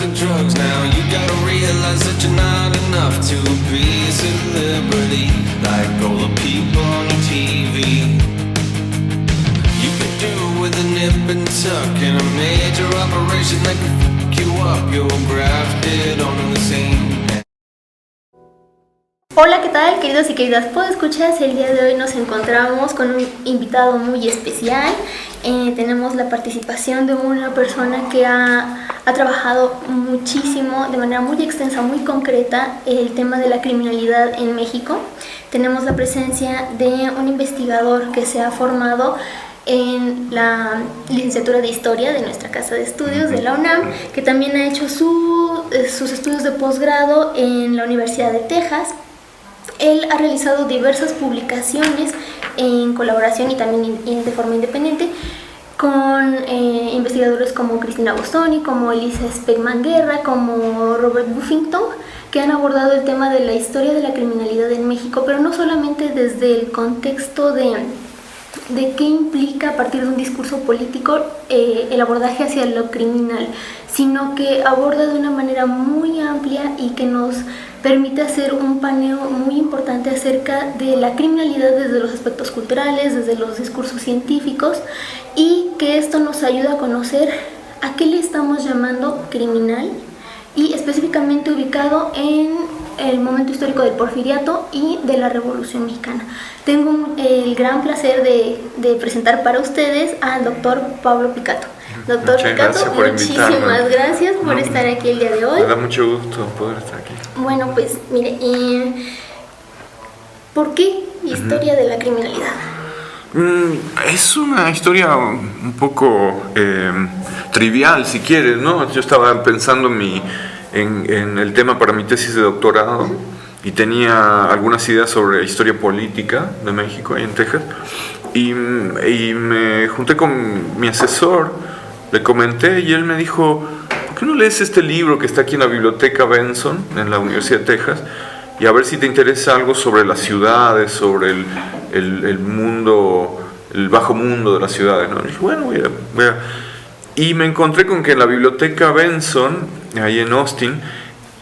the drugs now. You gotta realize that you're not enough to be a celebrity like all the people on your TV. You could do with a nip and tuck and a major operation that can fuck you up. You're grafted onto the scene. Hola, ¿qué tal, queridos y queridas podescuchas? El día de hoy nos encontramos con un invitado muy especial. Tenemos la participación de una persona que ha trabajado muchísimo, de manera muy extensa, muy concreta, el tema de la criminalidad en México. Tenemos la presencia de un investigador que se ha formado en la licenciatura de Historia de nuestra casa de estudios de la UNAM, que también ha hecho sus estudios de posgrado en la Universidad de Texas. Él ha realizado diversas publicaciones en colaboración y también de forma independiente con investigadores como Cristina Bostoni, como Elisa Speckman Guerra, como Robert Buffington, que han abordado el tema de la historia de la criminalidad en México, pero no solamente desde el contexto de qué implica a partir de un discurso político el abordaje hacia lo criminal, sino que aborda de una manera muy amplia y que nos permite hacer un paneo muy importante acerca de la criminalidad desde los aspectos culturales, desde los discursos científicos, y que esto nos ayuda a conocer a qué le estamos llamando criminal y específicamente ubicado en el momento histórico del Porfiriato y de la Revolución Mexicana. Tengo el gran placer de presentar para ustedes al doctor Pablo Picato. Doctor Picato, muchísimas gracias por estar aquí el día de hoy. Me da mucho gusto poder estar aquí. Bueno, pues mire, ¿por qué historia de la criminalidad? Es una historia un poco trivial, si quieres, ¿no? Yo estaba pensando en el tema para mi tesis de doctorado y tenía algunas ideas sobre historia política de México ahí en Texas y me junté con mi asesor, le comenté y él me dijo: ¿por qué no lees este libro que está aquí en la biblioteca Benson en la Universidad de Texas y a ver si te interesa algo sobre las ciudades, sobre el mundo, el bajo mundo de las ciudades, ¿no? Y dije, bueno, voy a... Y me encontré con que en la biblioteca Benson, ahí en Austin,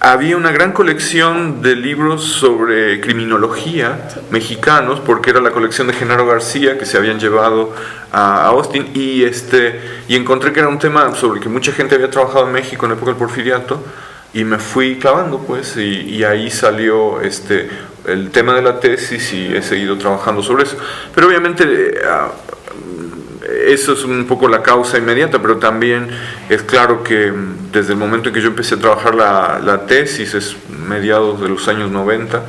había una gran colección de libros sobre criminología mexicanos, porque era la colección de Genaro García que se habían llevado a Austin, y encontré que era un tema sobre el que mucha gente había trabajado en México en la época del Porfiriato, y me fui clavando, pues, y ahí salió el tema de la tesis y he seguido trabajando sobre eso. Pero obviamente eso es un poco la causa inmediata, pero también es claro que desde el momento en que yo empecé a trabajar la tesis, es mediados de los años 90,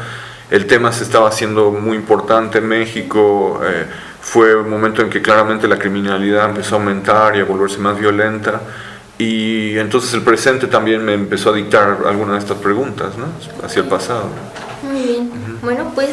el tema se estaba haciendo muy importante en México. Fue un momento en que claramente la criminalidad empezó a aumentar y a volverse más violenta, y entonces el presente también me empezó a dictar algunas de estas preguntas, ¿no? Hacia el pasado. Muy bien. Bueno, pues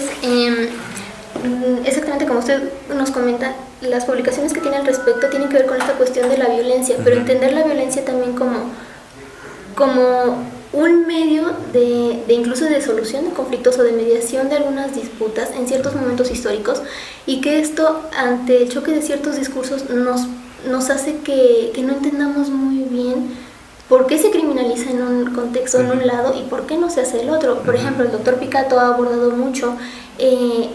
exactamente como usted nos comenta, las publicaciones que tiene al respecto tienen que ver con esta cuestión de la violencia, pero entender la violencia también como un medio de incluso de solución de conflictos o de mediación de algunas disputas en ciertos momentos históricos, y que esto, ante el choque de ciertos discursos, nos hace que no entendamos muy bien por qué se criminaliza en un contexto, en un lado, y por qué no se hace el otro. Por ejemplo, el doctor Picato ha abordado mucho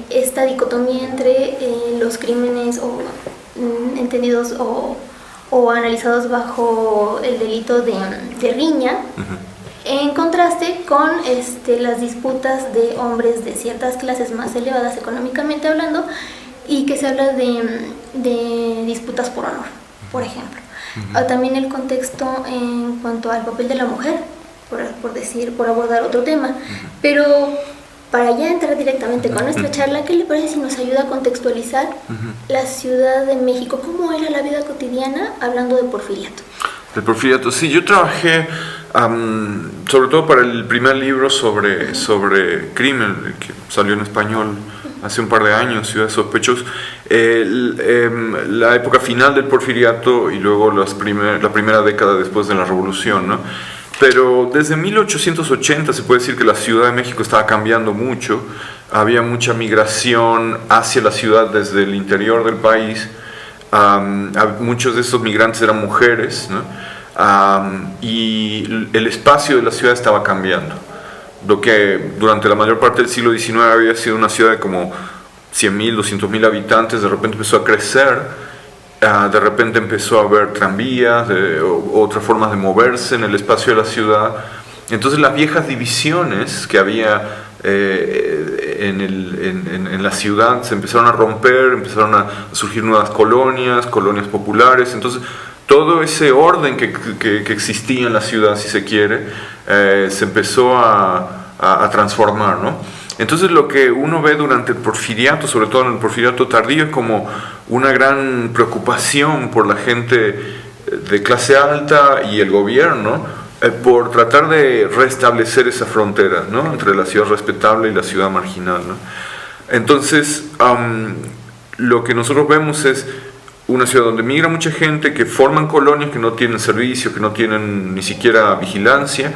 esta dicotomía entre los crímenes entendidos o analizados bajo el delito de riña, en contraste con las disputas de hombres de ciertas clases más elevadas económicamente hablando, y que se habla de disputas por honor, por ejemplo. También el contexto en cuanto al papel de la mujer, por abordar otro tema. Pero para ya entrar directamente con nuestra charla, ¿qué le parece si nos ayuda a contextualizar la Ciudad de México? ¿Cómo era la vida cotidiana hablando de Porfiriato? De Porfiriato, sí, yo trabajé sobre todo para el primer libro sobre crimen, que salió en español hace un par de años, Ciudad de Sospechosos, la época final del Porfiriato y luego la primera década después de la Revolución, ¿no? Pero desde 1880 se puede decir que la Ciudad de México estaba cambiando mucho. Había mucha migración hacia la ciudad desde el interior del país. Muchos de estos migrantes eran mujeres, ¿no? y el espacio de la ciudad estaba cambiando. Lo que durante la mayor parte del siglo XIX había sido una ciudad de como 100.000, 200.000 habitantes, de repente empezó a crecer, de repente empezó a haber tranvías, otras formas de moverse en el espacio de la ciudad. Entonces las viejas divisiones que había en la ciudad se empezaron a romper, empezaron a surgir nuevas colonias populares. Entonces todo ese orden que existía en la ciudad, si se quiere, se empezó a transformar, ¿no? Entonces lo que uno ve durante el porfiriato, sobre todo en el porfiriato tardío, es como una gran preocupación por la gente de clase alta y el gobierno por tratar de restablecer esa frontera, ¿no?, entre la ciudad respetable y la ciudad marginal, ¿no? Entonces lo que nosotros vemos es una ciudad donde migra mucha gente, que forman colonias que no tienen servicio, que no tienen ni siquiera vigilancia,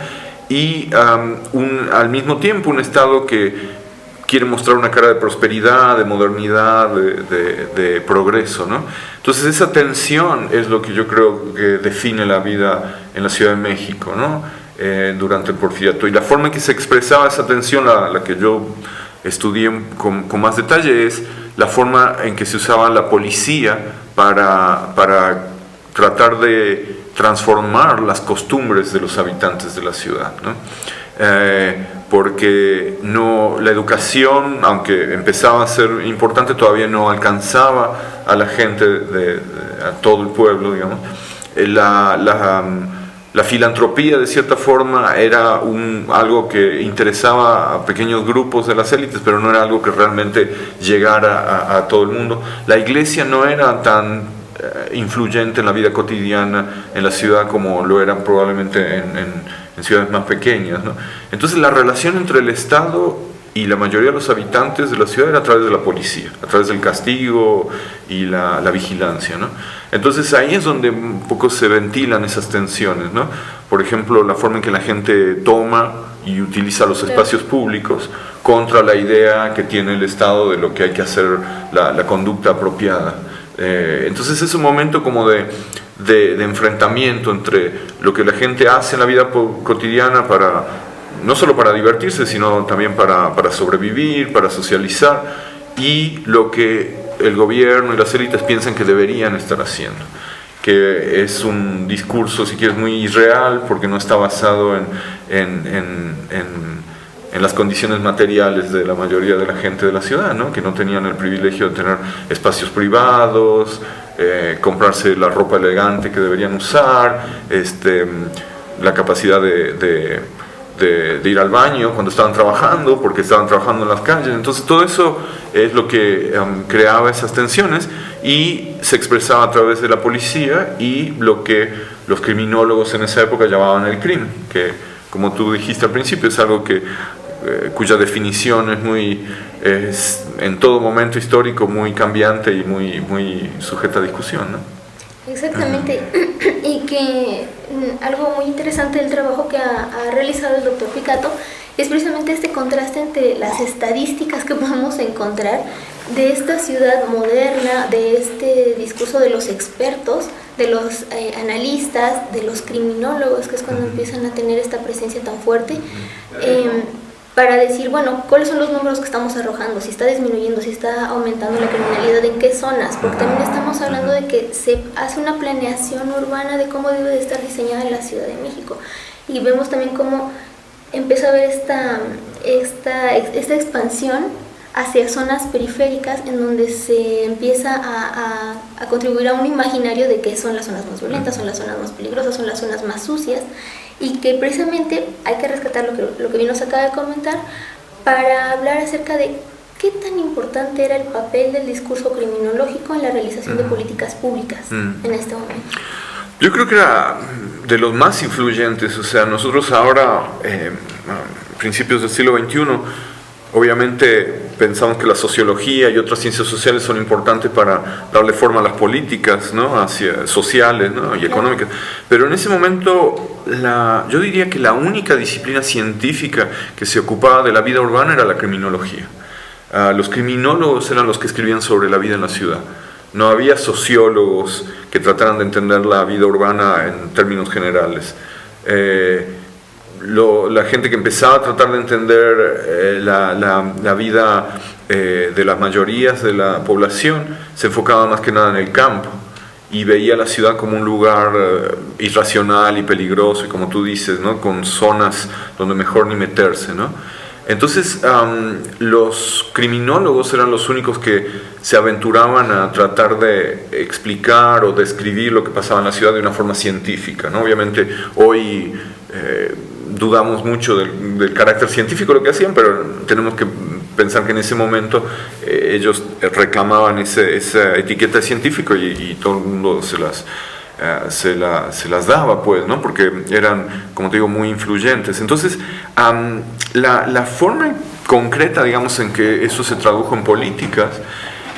y al mismo tiempo un Estado que quiere mostrar una cara de prosperidad, de modernidad, de progreso, ¿no? Entonces esa tensión es lo que yo creo que define la vida en la Ciudad de México, ¿no?, durante el porfiriato. Y la forma en que se expresaba esa tensión, la que yo estudié con más detalle, es la forma en que se usaba la policía para tratar de transformar las costumbres de los habitantes de la ciudad, ¿no? Porque la educación, aunque empezaba a ser importante, todavía no alcanzaba a la gente, a todo el pueblo, digamos. La filantropía, de cierta forma, era algo que interesaba a pequeños grupos de las élites, pero no era algo que realmente llegara a todo el mundo. La iglesia no era tan influyente en la vida cotidiana en la ciudad como lo eran probablemente en ciudades más pequeñas, ¿no? Entonces la relación entre el Estado y la mayoría de los habitantes de la ciudad era a través de la policía, a través del castigo y la vigilancia, ¿no? Entonces ahí es donde un poco se ventilan esas tensiones, ¿no? Por ejemplo, la forma en que la gente toma y utiliza los espacios públicos contra la idea que tiene el Estado de lo que hay que hacer, la conducta apropiada. Entonces es un momento como de enfrentamiento entre lo que la gente hace en la vida cotidiana no solo para divertirse, sino también para sobrevivir, para socializar, y lo que el gobierno y las élites piensan que deberían estar haciendo, que es un discurso, si quieres, muy irreal, porque no está basado en las condiciones materiales de la mayoría de la gente de la ciudad, ¿no?, que no tenían el privilegio de tener espacios privados, comprarse la ropa elegante que deberían usar, la capacidad de ir al baño cuando estaban trabajando, porque estaban trabajando en las calles. Entonces todo eso es lo que creaba esas tensiones, y se expresaba a través de la policía y lo que los criminólogos en esa época llamaban el crimen, que, como tú dijiste al principio, es algo cuya definición es en todo momento histórico muy cambiante y muy sujeta a discusión, ¿no? Exactamente. Y que algo muy interesante del trabajo que ha realizado el doctor Picato es precisamente este contraste entre las estadísticas que podemos encontrar de esta ciudad moderna, de este discurso de los expertos, de los analistas, de los criminólogos, que es cuando empiezan a tener esta presencia tan fuerte, para decir, bueno, ¿cuáles son los números que estamos arrojando? Si está disminuyendo, si está aumentando la criminalidad, ¿en qué zonas? Porque también estamos hablando de que se hace una planeación urbana de cómo debe de estar diseñada la Ciudad de México. Y vemos también cómo empieza a haber esta expansión hacia zonas periféricas, en donde se empieza a contribuir a un imaginario de que son las zonas más violentas, son las zonas más peligrosas, son las zonas más sucias, y que precisamente hay que rescatar lo que bien nos acaba de comentar para hablar acerca de qué tan importante era el papel del discurso criminológico en la realización de políticas públicas en este momento. Yo creo que era de los más influyentes. O sea, nosotros ahora, a principios del siglo XXI, obviamente pensamos que la sociología y otras ciencias sociales son importantes para darle forma a las políticas, ¿no?, sociales, ¿no?, y económicas. Pero en ese momento, yo diría que la única disciplina científica que se ocupaba de la vida urbana era la criminología. Los criminólogos eran los que escribían sobre la vida en la ciudad, no había sociólogos que trataran de entender la vida urbana en términos generales. La gente que empezaba a tratar de entender la vida de las mayorías de la población se enfocaba más que nada en el campo y veía la ciudad como un lugar irracional y peligroso, y como tú dices, ¿no? Con zonas donde mejor ni meterse, ¿no? Entonces los criminólogos eran los únicos que se aventuraban a tratar de explicar o describir lo que pasaba en la ciudad de una forma científica, ¿no? Obviamente hoy dudamos mucho del carácter científico de lo que hacían, pero tenemos que pensar que en ese momento ellos reclamaban esa etiqueta de científico y todo el mundo se las daba, pues, ¿no? Porque eran, como te digo, muy influyentes. Entonces, la forma concreta, digamos, en que eso se tradujo en políticas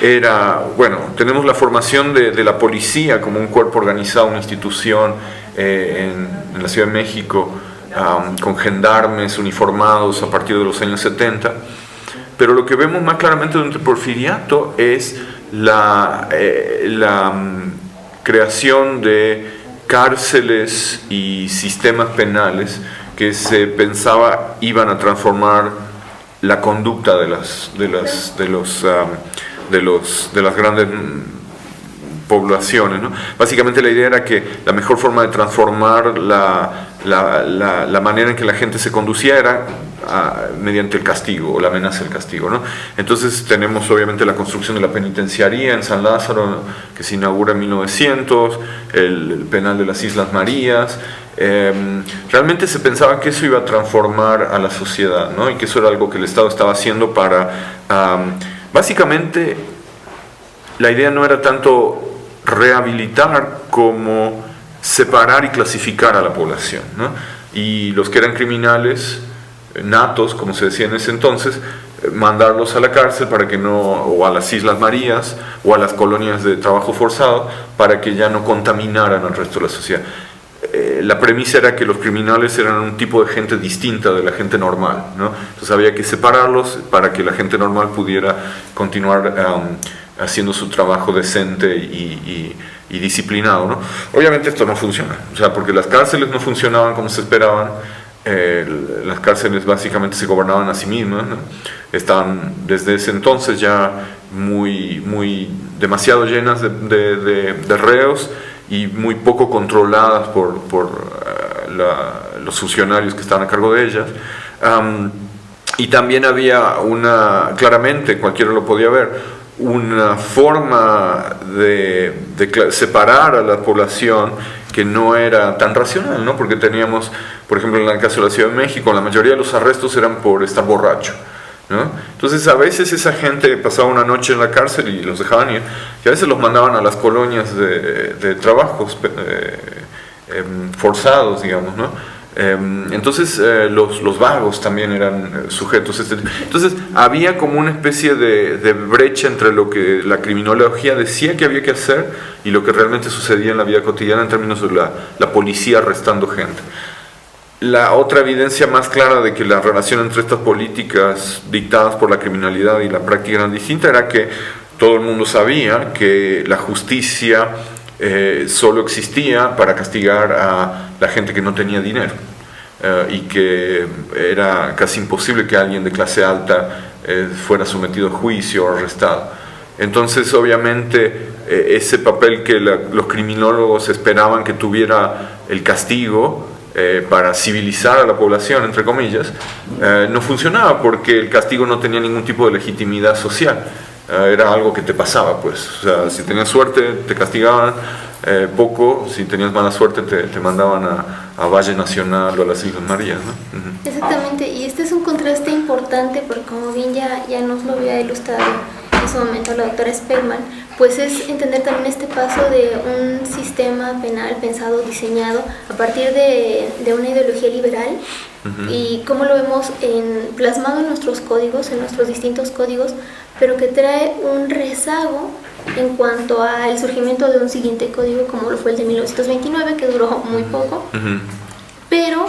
era, bueno, tenemos la formación de la policía como un cuerpo organizado, una institución en la Ciudad de México, con gendarmes uniformados a partir de los años 70, pero lo que vemos más claramente durante el Porfiriato es la creación de cárceles y sistemas penales que se pensaba iban a transformar la conducta de las grandes poblaciones, ¿no? Básicamente la idea era que la mejor forma de transformar la manera en que la gente se conducía era mediante el castigo o la amenaza del castigo, ¿no? Entonces tenemos obviamente la construcción de la penitenciaría en San Lázaro, que se inaugura en 1900, el penal de las Islas Marías. Realmente se pensaba que eso iba a transformar a la sociedad, ¿no? Y que eso era algo que el Estado estaba haciendo para básicamente la idea no era tanto rehabilitar como separar y clasificar a la población, ¿no? Y los que eran criminales natos, como se decía en ese entonces, mandarlos a la cárcel para que no, o a las Islas Marías o a las colonias de trabajo forzado para que ya no contaminaran al resto de la sociedad. La premisa era que los criminales eran un tipo de gente distinta de la gente normal, ¿no? Entonces había que separarlos para que la gente normal pudiera continuar haciendo su trabajo decente y disciplinado, ¿no? Obviamente esto no funciona, o sea, porque las cárceles no funcionaban como se esperaban. Las cárceles básicamente se gobernaban a sí mismas, ¿no? Estaban desde ese entonces ya demasiado llenas de reos y muy poco controladas por los funcionarios que estaban a cargo de ellas. Y también había claramente, cualquiera lo podía ver, una forma de separar a la población que no era tan racional, ¿no? Porque teníamos, por ejemplo, en el caso de la Ciudad de México, la mayoría de los arrestos eran por estar borracho, ¿no? Entonces a veces esa gente pasaba una noche en la cárcel y los dejaban ir, y a veces los mandaban a las colonias de trabajos forzados, digamos, ¿no? Entonces los vagos también eran sujetos. Entonces había como una especie de brecha entre lo que la criminología decía que había que hacer y lo que realmente sucedía en la vida cotidiana en términos de la policía arrestando gente. La otra evidencia más clara de que la relación entre estas políticas dictadas por la criminalidad y la práctica eran distintas era que todo el mundo sabía que la justicia solo existía para castigar a la gente que no tenía dinero, y que era casi imposible que alguien de clase alta fuera sometido a juicio o arrestado. Entonces obviamente ese papel que los criminólogos esperaban que tuviera el castigo para civilizar a la población, entre comillas, no funcionaba porque el castigo no tenía ningún tipo de legitimidad social. Era algo que te pasaba, pues. O sea, si tenías suerte te castigaban poco, si tenías mala suerte te mandaban a Valle Nacional o a las Islas Marías, ¿no? Uh-huh. Exactamente, y este es un contraste importante porque, como bien ya nos lo había ilustrado en su momento la doctora Speckman, pues es entender también este paso de un sistema penal pensado, diseñado a partir de una ideología liberal. Uh-huh. Y cómo lo vemos plasmado en nuestros códigos, en nuestros distintos códigos, pero que trae un rezago en cuanto al surgimiento de un siguiente código como lo fue el de 1929, que duró muy poco, uh-huh, pero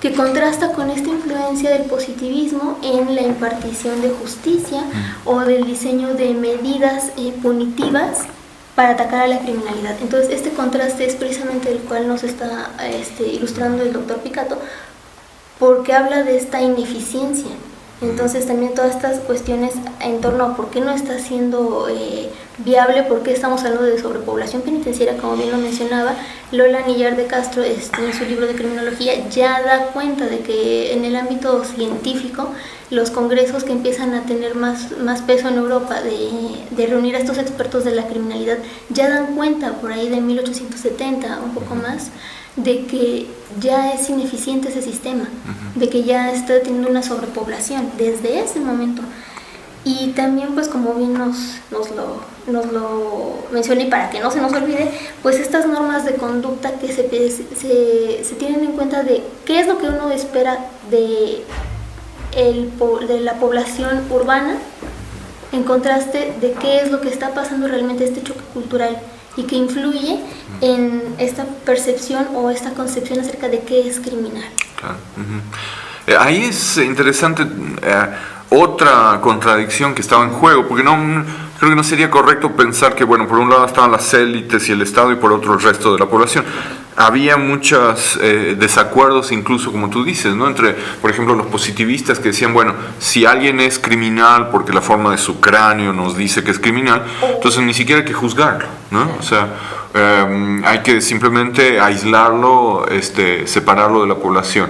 que contrasta con esta influencia del positivismo en la impartición de justicia, uh-huh, o del diseño de medidas punitivas para atacar a la criminalidad. Entonces este contraste es precisamente el cual nos está ilustrando el doctor Picato, porque habla de esta ineficiencia. Entonces también todas estas cuestiones en torno a por qué no está siendo viable, por qué estamos hablando de sobrepoblación penitenciaria, como bien lo mencionaba, Lola Nillar de Castro en su libro de criminología ya da cuenta de que en el ámbito científico los congresos que empiezan a tener más peso en Europa de reunir a estos expertos de la criminalidad ya dan cuenta por ahí de 1870, un poco más, de que ya es ineficiente ese sistema, de que ya está teniendo una sobrepoblación desde ese momento. Y también, pues como bien nos lo mencioné, y para que no se nos olvide, pues estas normas de conducta que se tienen en cuenta de qué es lo que uno espera de la población urbana, en contraste de qué es lo que está pasando realmente, este choque cultural, y que influye en esta percepción o esta concepción acerca de qué es criminal. Claro. Ahí es interesante otra contradicción que estaba en juego, porque creo que no sería correcto pensar que, bueno, por un lado estaban las élites y el Estado y por otro el resto de la población. Había muchos desacuerdos, incluso como tú dices, ¿no? Entre, por ejemplo, los positivistas que decían, bueno, si alguien es criminal porque la forma de su cráneo nos dice que es criminal, entonces ni siquiera hay que juzgarlo, ¿no? O sea, hay que simplemente aislarlo, separarlo de la población.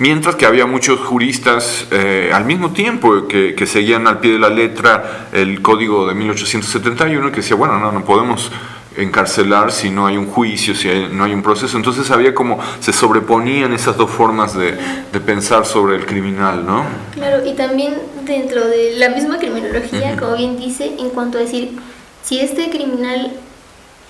Mientras que había muchos juristas al mismo tiempo que seguían al pie de la letra el código de 1871, que decía, bueno, no podemos encarcelar si no hay un juicio, si no hay un proceso. Entonces había como, se sobreponían esas dos formas de pensar sobre el criminal, ¿no? Claro, y también dentro de la misma criminología, como bien dice, en cuanto a decir, si este criminal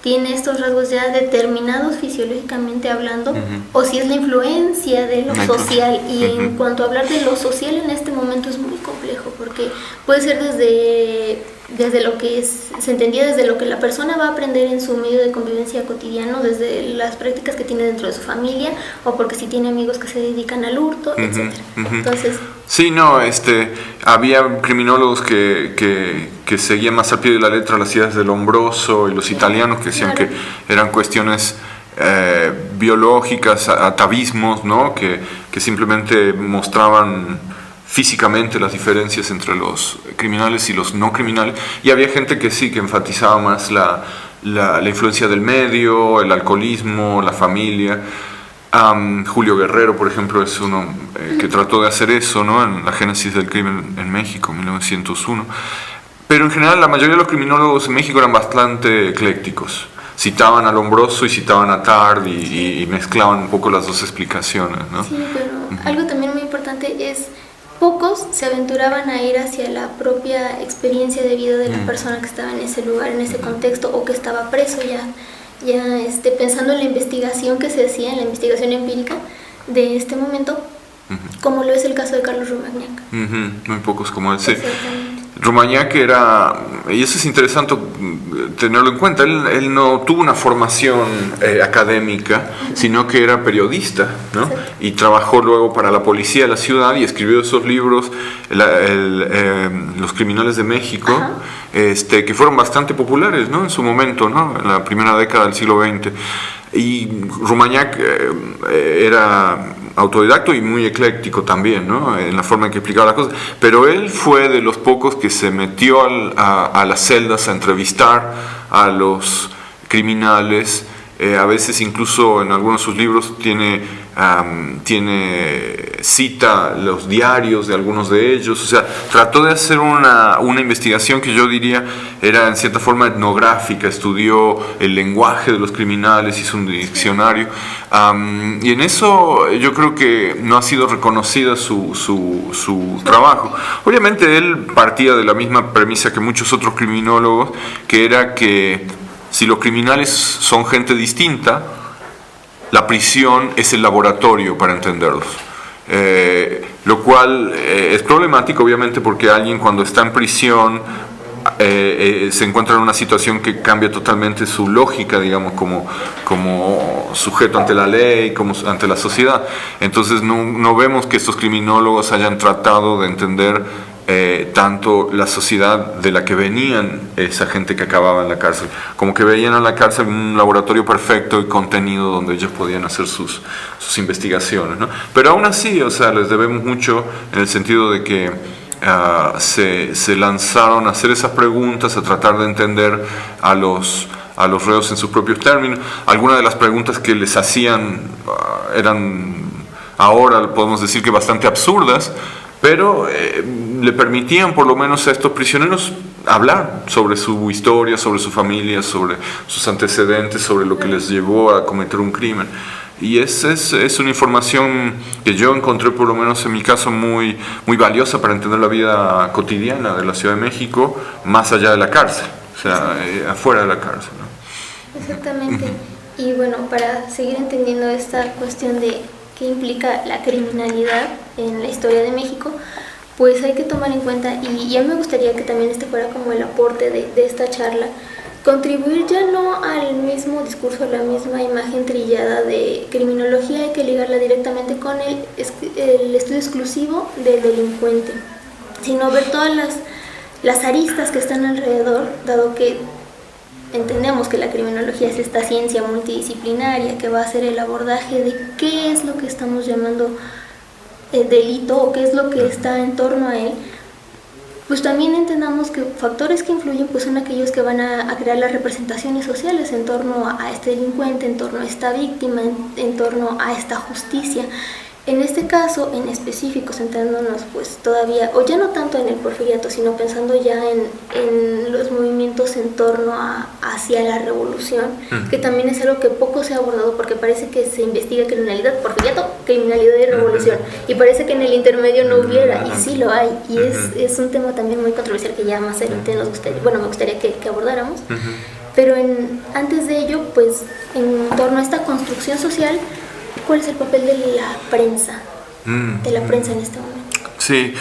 tiene estos rasgos ya determinados fisiológicamente hablando, o si es la influencia de lo social. Y en cuanto a hablar de lo social en este momento es muy complejo, porque puede ser desde lo que se entendía desde lo que la persona va a aprender en su medio de convivencia cotidiano, desde las prácticas que tiene dentro de su familia, o porque si tiene amigos que se dedican al hurto, etc. Entonces, sí, no, había criminólogos que seguían más al pie de la letra las ideas de Lombroso y los italianos que decían que eran cuestiones biológicas, atavismos, ¿no? Que simplemente mostraban físicamente las diferencias entre los criminales y los no criminales, y había gente que sí, que enfatizaba más la influencia del medio, el alcoholismo, la familia. Julio Guerrero, por ejemplo, es uno que trató de hacer eso, ¿no? En La génesis del crimen en México, 1901. Pero en general la mayoría de los criminólogos en México eran bastante eclécticos. Citaban a Lombroso y citaban a Tard y mezclaban un poco las dos explicaciones, ¿no? Sí, pero algo también muy importante es, pocos se aventuraban a ir hacia la propia experiencia de vida de la persona que estaba en ese lugar, en ese contexto, o que estaba preso ya pensando en la investigación que se hacía, en la investigación empírica de este momento, como lo es el caso de Carlos Romagnac. Muy pocos como él, sí. Romagnac y eso es interesante tenerlo en cuenta, él no tuvo una formación académica, sino que era periodista, ¿no? Y trabajó luego para la policía de la ciudad y escribió esos libros, Los criminales de México, que fueron bastante populares, ¿no? En su momento, ¿no? En la primera década del siglo XX. Y Romagnac era autodidacto y muy ecléctico también, ¿no? En la forma en que explicaba las cosas, pero él fue de los pocos que se metió a las celdas a entrevistar a los criminales. A veces incluso en algunos de sus libros cita los diarios de algunos de ellos, o sea, trató de hacer una investigación que yo diría era en cierta forma etnográfica, estudió el lenguaje de los criminales, hizo un diccionario, y en eso yo creo que no ha sido reconocida su trabajo. Obviamente él partía de la misma premisa que muchos otros criminólogos, que era que si los criminales son gente distinta, la prisión es el laboratorio para entenderlos. Lo cual es problemático, obviamente, porque alguien cuando está en prisión se encuentra en una situación que cambia totalmente su lógica, digamos, como sujeto ante la ley, como ante la sociedad. Entonces no vemos que estos criminólogos hayan tratado de entender tanto la sociedad de la que venían esa gente que acababa en la cárcel, como que veían a la cárcel un laboratorio perfecto y contenido donde ellos podían hacer sus investigaciones, ¿no? Pero aún así, o sea, les debemos mucho en el sentido de que se lanzaron a hacer esas preguntas, a tratar de entender a los reos en sus propios términos. Algunas de las preguntas que les hacían eran, ahora podemos decir que bastante absurdas, pero le permitían por lo menos a estos prisioneros hablar sobre su historia, sobre su familia, sobre sus antecedentes, sobre lo que les llevó a cometer un crimen. Y es una información que yo encontré, por lo menos en mi caso, muy, muy valiosa para entender la vida cotidiana de la Ciudad de México, más allá de la cárcel, o sea, afuera de la cárcel, ¿no? Exactamente. Y bueno, para seguir entendiendo esta cuestión de qué implica la criminalidad en la historia de México, pues hay que tomar en cuenta, y a mí me gustaría que también este fuera como el aporte de esta charla, contribuir ya no al mismo discurso, a la misma imagen trillada de criminología, hay que ligarla directamente con el estudio exclusivo del delincuente, sino ver todas las aristas que están alrededor, dado que entendemos que la criminología es esta ciencia multidisciplinaria que va a hacer el abordaje de qué es lo que estamos llamando delito o qué es lo que está en torno a él. Pues también entendamos que factores que influyen pues son aquellos que van a crear las representaciones sociales en torno a este delincuente, en torno a esta víctima, en torno a esta justicia. En este caso, en específico, centrándonos pues todavía, o ya no tanto en el porfiriato, sino pensando ya en los movimientos en torno hacia la revolución, que también es algo que poco se ha abordado porque parece que se investiga criminalidad, porfiriato, criminalidad y revolución, y parece que en el intermedio no hubiera, y sí lo hay, y es un tema también muy controversial que ya más adelante me gustaría que abordáramos, pero antes de ello, pues en torno a esta construcción social, ¿cuál es el papel de la prensa? De la prensa en este momento. Sí,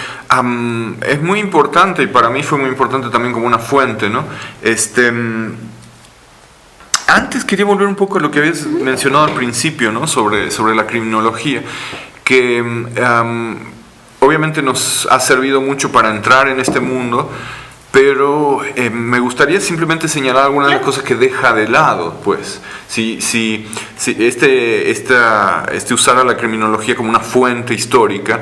es muy importante, y para mí fue muy importante también como una fuente, ¿no? Antes quería volver un poco a lo que habías mencionado al principio, ¿no? Sobre la criminología, que obviamente nos ha servido mucho para entrar en este mundo, pero me gustaría simplemente señalar algunas de las cosas que deja de lado, pues. Si usar a la criminología como una fuente histórica,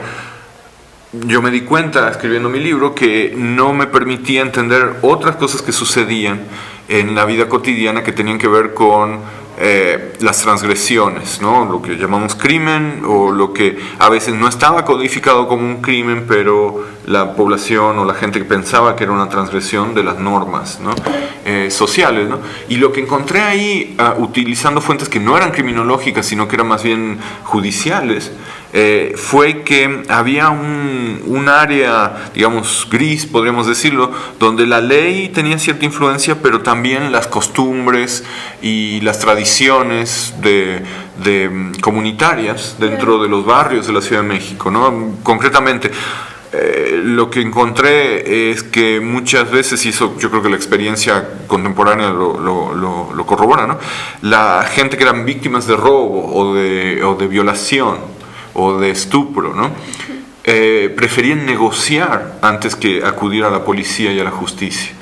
yo me di cuenta, escribiendo mi libro, que no me permitía entender otras cosas que sucedían en la vida cotidiana que tenían que ver con las transgresiones, ¿no? Lo que llamamos crimen, o lo que a veces no estaba codificado como un crimen, pero la población o la gente que pensaba que era una transgresión de las normas, ¿no? Sociales, ¿no? Y lo que encontré ahí, utilizando fuentes que no eran criminológicas, sino que eran más bien judiciales, fue que había un área, digamos, gris, podríamos decirlo, donde la ley tenía cierta influencia, pero también las costumbres y las tradiciones comunitarias dentro de los barrios de la Ciudad de México, ¿no? Concretamente, lo que encontré es que muchas veces, y eso yo creo que la experiencia contemporánea lo corrobora, ¿no? La gente que eran víctimas de robo o de violación o de estupro, ¿no? Preferían negociar antes que acudir a la policía y a la justicia.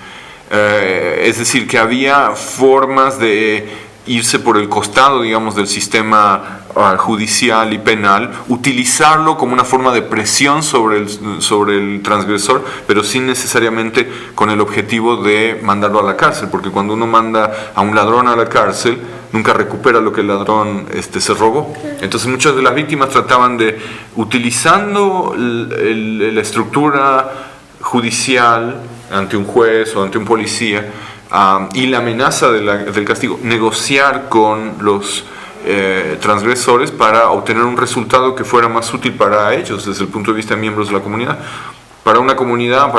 Es decir, que había formas de irse por el costado, digamos, del sistema judicial y penal, utilizarlo como una forma de presión sobre el transgresor, pero sin necesariamente con el objetivo de mandarlo a la cárcel, porque cuando uno manda a un ladrón a la cárcel, nunca recupera lo que el ladrón se robó. Entonces muchas de las víctimas trataban de, utilizando la estructura judicial ante un juez o ante un policía, y la amenaza del castigo, negociar con los transgresores para obtener un resultado que fuera más útil para ellos desde el punto de vista de miembros de la comunidad. Para una comunidad,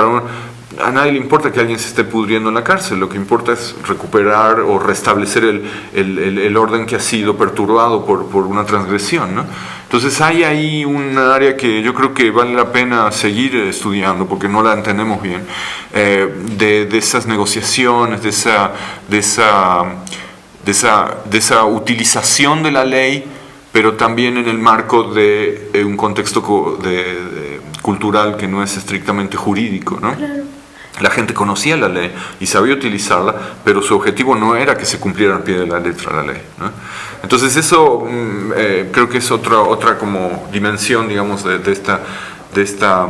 a nadie le importa que alguien se esté pudriendo en la cárcel, lo que importa es recuperar o restablecer el orden que ha sido perturbado por una transgresión, ¿no? Entonces hay ahí un área que yo creo que vale la pena seguir estudiando porque no la entendemos bien, de esas negociaciones, de esa utilización de la ley, pero también en el marco de un contexto cultural que no es estrictamente jurídico, ¿no? Claro. La gente conocía la ley y sabía utilizarla, pero su objetivo no era que se cumpliera al pie de la letra la ley, ¿no? Entonces eso creo que es otra como dimensión, digamos, de esta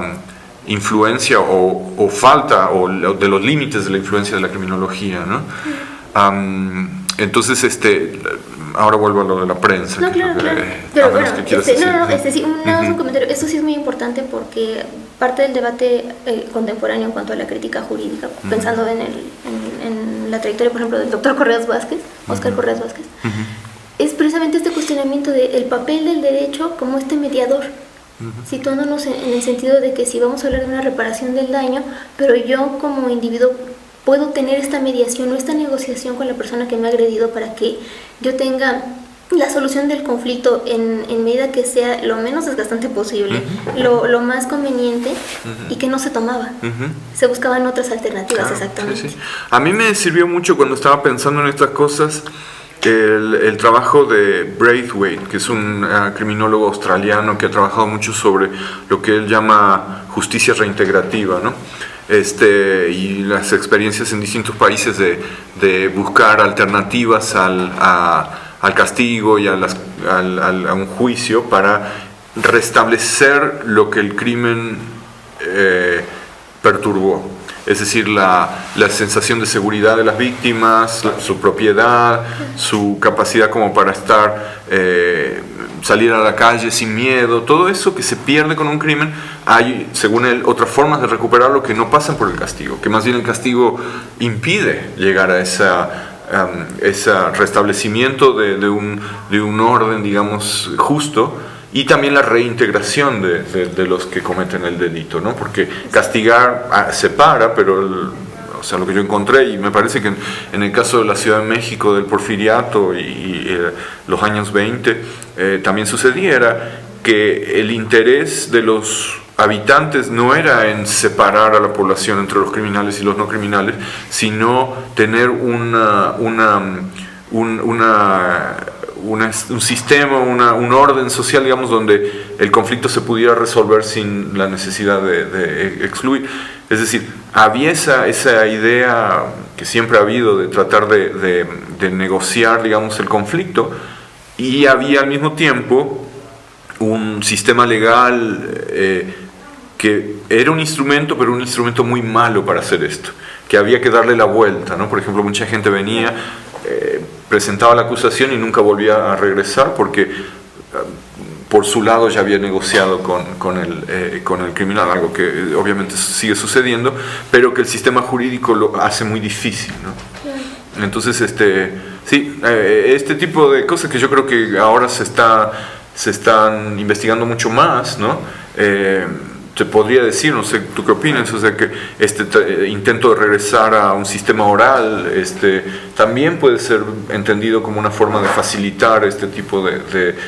influencia o falta o de los límites de la influencia de la criminología, ¿no? Entonces, ahora vuelvo a lo de la prensa. No, que claro, es lo que, claro. Pero a menos bueno, que quieras decir. sí, nada más un comentario. Esto sí es muy importante porque parte del debate contemporáneo en cuanto a la crítica jurídica, pensando en la trayectoria, por ejemplo, del doctor Correas Vázquez, Óscar Correas Vázquez, es precisamente este cuestionamiento del papel del derecho como este mediador, situándonos en el sentido de que si vamos a hablar de una reparación del daño, pero yo como individuo puedo tener esta mediación o esta negociación con la persona que me ha agredido para que yo tenga la solución del conflicto en medida que sea lo menos desgastante posible, lo más conveniente, y que no se tomaba. Se buscaban otras alternativas, Claro, exactamente. sí. A mí me sirvió mucho cuando estaba pensando en estas cosas el trabajo de Braithwaite, que es un criminólogo australiano que ha trabajado mucho sobre lo que él llama justicia reintegrativa, ¿no? Y las experiencias en distintos países de buscar alternativas al castigo y a un juicio para restablecer lo que el crimen perturbó. Es decir, la sensación de seguridad de las víctimas, su propiedad, su capacidad como para salir a la calle sin miedo, todo eso que se pierde con un crimen. Hay, según él, otras formas de recuperarlo que no pasan por el castigo, que más bien el castigo impide llegar a ese restablecimiento de un orden, digamos, justo, y también la reintegración de los que cometen el delito, ¿no? Porque castigar separa, pero o sea, lo que yo encontré, y me parece que en el caso de la Ciudad de México, del porfiriato y los años 20, también sucedía, era que el interés de los habitantes no era en separar a la población entre los criminales y los no criminales, sino tener un sistema, un orden social, digamos, donde el conflicto se pudiera resolver sin la necesidad de excluir. Es decir, había esa idea que siempre ha habido de tratar de negociar, digamos, el conflicto, y había al mismo tiempo un sistema legal que era un instrumento, pero un instrumento muy malo para hacer esto, que había que darle la vuelta, ¿no? Por ejemplo, mucha gente venía, presentaba la acusación y nunca volvía a regresar porque por su lado ya había negociado con el criminal, algo que obviamente sigue sucediendo, pero que el sistema jurídico lo hace muy difícil, ¿no? Entonces, sí, este tipo de cosas que yo creo que ahora se están investigando mucho más, ¿no? Se podría decir, no sé, ¿tú qué opinas? O sea, que intento de regresar a un sistema oral también puede ser entendido como una forma de facilitar este tipo de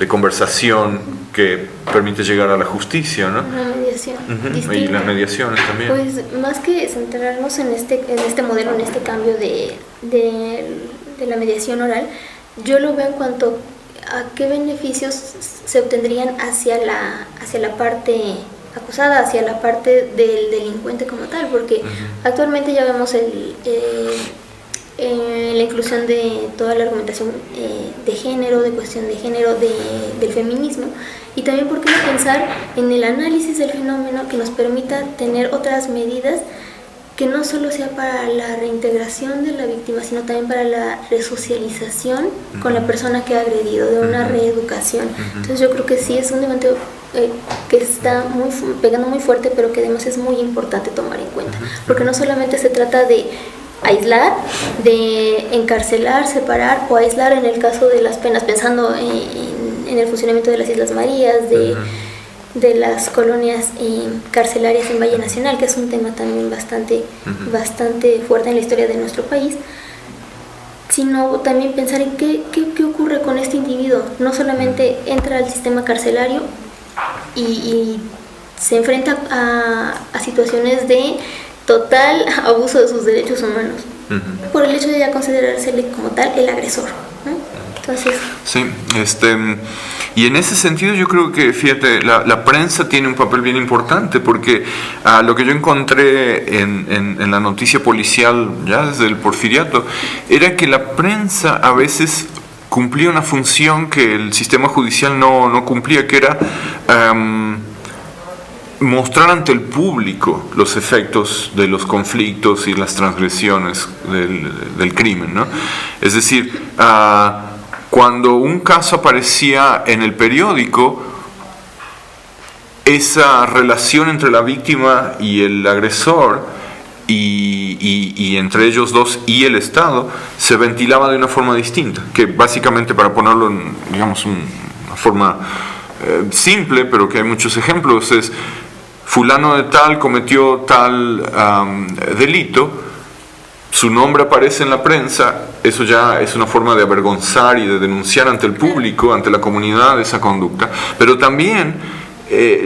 conversación que permite llegar a la justicia, ¿no? Una mediación distinta. Y las mediaciones también. Pues más que centrarnos en este modelo, en este cambio de la mediación oral, yo lo veo en cuanto a qué beneficios se obtendrían hacia la parte acusada, hacia la parte del delincuente como tal, porque actualmente ya vemos la inclusión de toda la argumentación de género, de cuestión de género, del feminismo, y también por qué no pensar en el análisis del fenómeno que nos permita tener otras medidas que no solo sea para la reintegración de la víctima, sino también para la resocialización con la persona que ha agredido, de una reeducación. Entonces yo creo que sí es un debate que está pegando muy fuerte, pero que además es muy importante tomar en cuenta, porque no solamente se trata de aislar, de encarcelar, separar o aislar en el caso de las penas, pensando en el funcionamiento de las Islas Marías, de las colonias carcelarias en Valle Nacional, que es un tema también bastante fuerte en la historia de nuestro país, sino también pensar en qué ocurre con este individuo. No solamente entra al sistema carcelario y se enfrenta a situaciones de total abuso de sus derechos humanos, por el hecho de ya considerársele como tal el agresor, ¿no? Entonces, Sí, y en ese sentido yo creo que, fíjate, la prensa tiene un papel bien importante porque lo que yo encontré en la noticia policial ya desde el Porfiriato era que la prensa a veces cumplía una función que el sistema judicial no cumplía, que era mostrar ante el público los efectos de los conflictos y las transgresiones del crimen, ¿no? Es decir, cuando un caso aparecía en el periódico, esa relación entre la víctima y el agresor y entre ellos dos y el Estado se ventilaba de una forma distinta, que básicamente, para ponerlo en, digamos, una forma simple, pero que hay muchos ejemplos, es: fulano de tal cometió tal delito, su nombre aparece en la prensa, eso ya es una forma de avergonzar y de denunciar ante el público, ante la comunidad, esa conducta. Pero también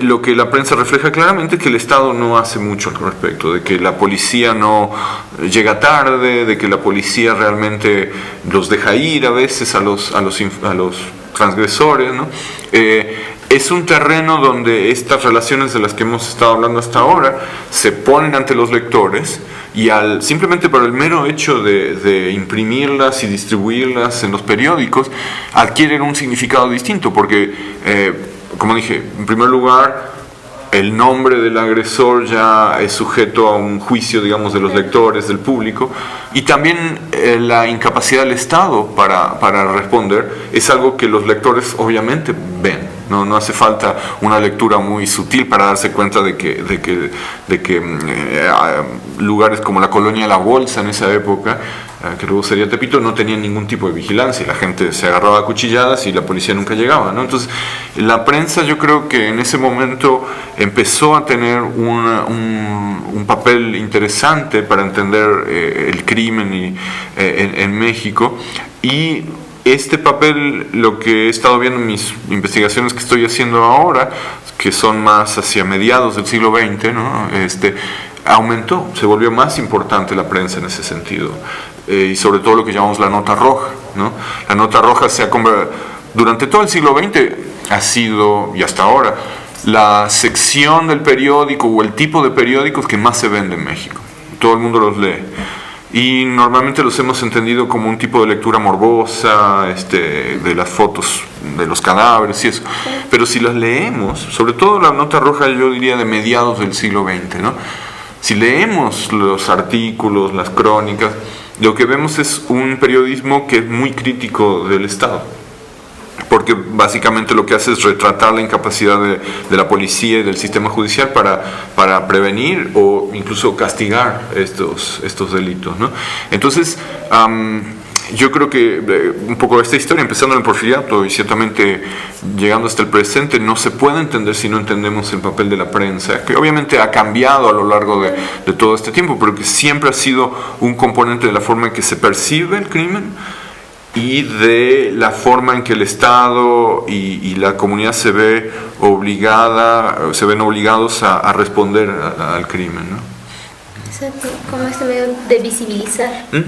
lo que la prensa refleja claramente es que el Estado no hace mucho al respecto, de que la policía no llega tarde, de que la policía realmente los deja ir a veces a los transgresores, ¿no? Es un terreno donde estas relaciones de las que hemos estado hablando hasta ahora se ponen ante los lectores, y simplemente por el mero hecho de imprimirlas y distribuirlas en los periódicos adquieren un significado distinto, porque como dije, en primer lugar, el nombre del agresor ya es sujeto a un juicio, digamos, de los lectores, del público, y también la incapacidad del Estado para responder es algo que los lectores obviamente ven. No hace falta una lectura muy sutil para darse cuenta de que lugares como la colonia La Bolsa en esa época, que luego sería Tepito, no tenían ningún tipo de vigilancia, y la gente se agarraba a cuchilladas y la policía nunca llegaba, ¿no? Entonces, la prensa, yo creo que en ese momento empezó a tener un papel interesante para entender el crimen en México, y este papel, lo que he estado viendo en mis investigaciones que estoy haciendo ahora, que son más hacia mediados del siglo XX, ¿no? Aumentó, se volvió más importante la prensa en ese sentido, y sobre todo lo que llamamos la nota roja, ¿no? La nota roja durante todo el siglo XX ha sido, y hasta ahora, la sección del periódico o el tipo de periódicos que más se vende en México. Todo el mundo los lee. Y normalmente los hemos entendido como un tipo de lectura morbosa, de las fotos de los cadáveres y eso. Pero si las leemos, sobre todo la nota roja, yo diría de mediados del siglo XX, ¿no? Si leemos los artículos, las crónicas, lo que vemos es un periodismo que es muy crítico del Estado, porque básicamente lo que hace es retratar la incapacidad de la policía y del sistema judicial para prevenir o incluso castigar estos delitos, ¿no? Entonces, yo creo que un poco esta historia, empezando en el Porfiriato y ciertamente llegando hasta el presente, no se puede entender si no entendemos el papel de la prensa, que obviamente ha cambiado a lo largo de todo este tiempo, pero que siempre ha sido un componente de la forma en que se percibe el crimen y de la forma en que el Estado y la comunidad se ven obligados a responder al crimen, ¿no? Exacto, como este medio de visibilizar, ¿no?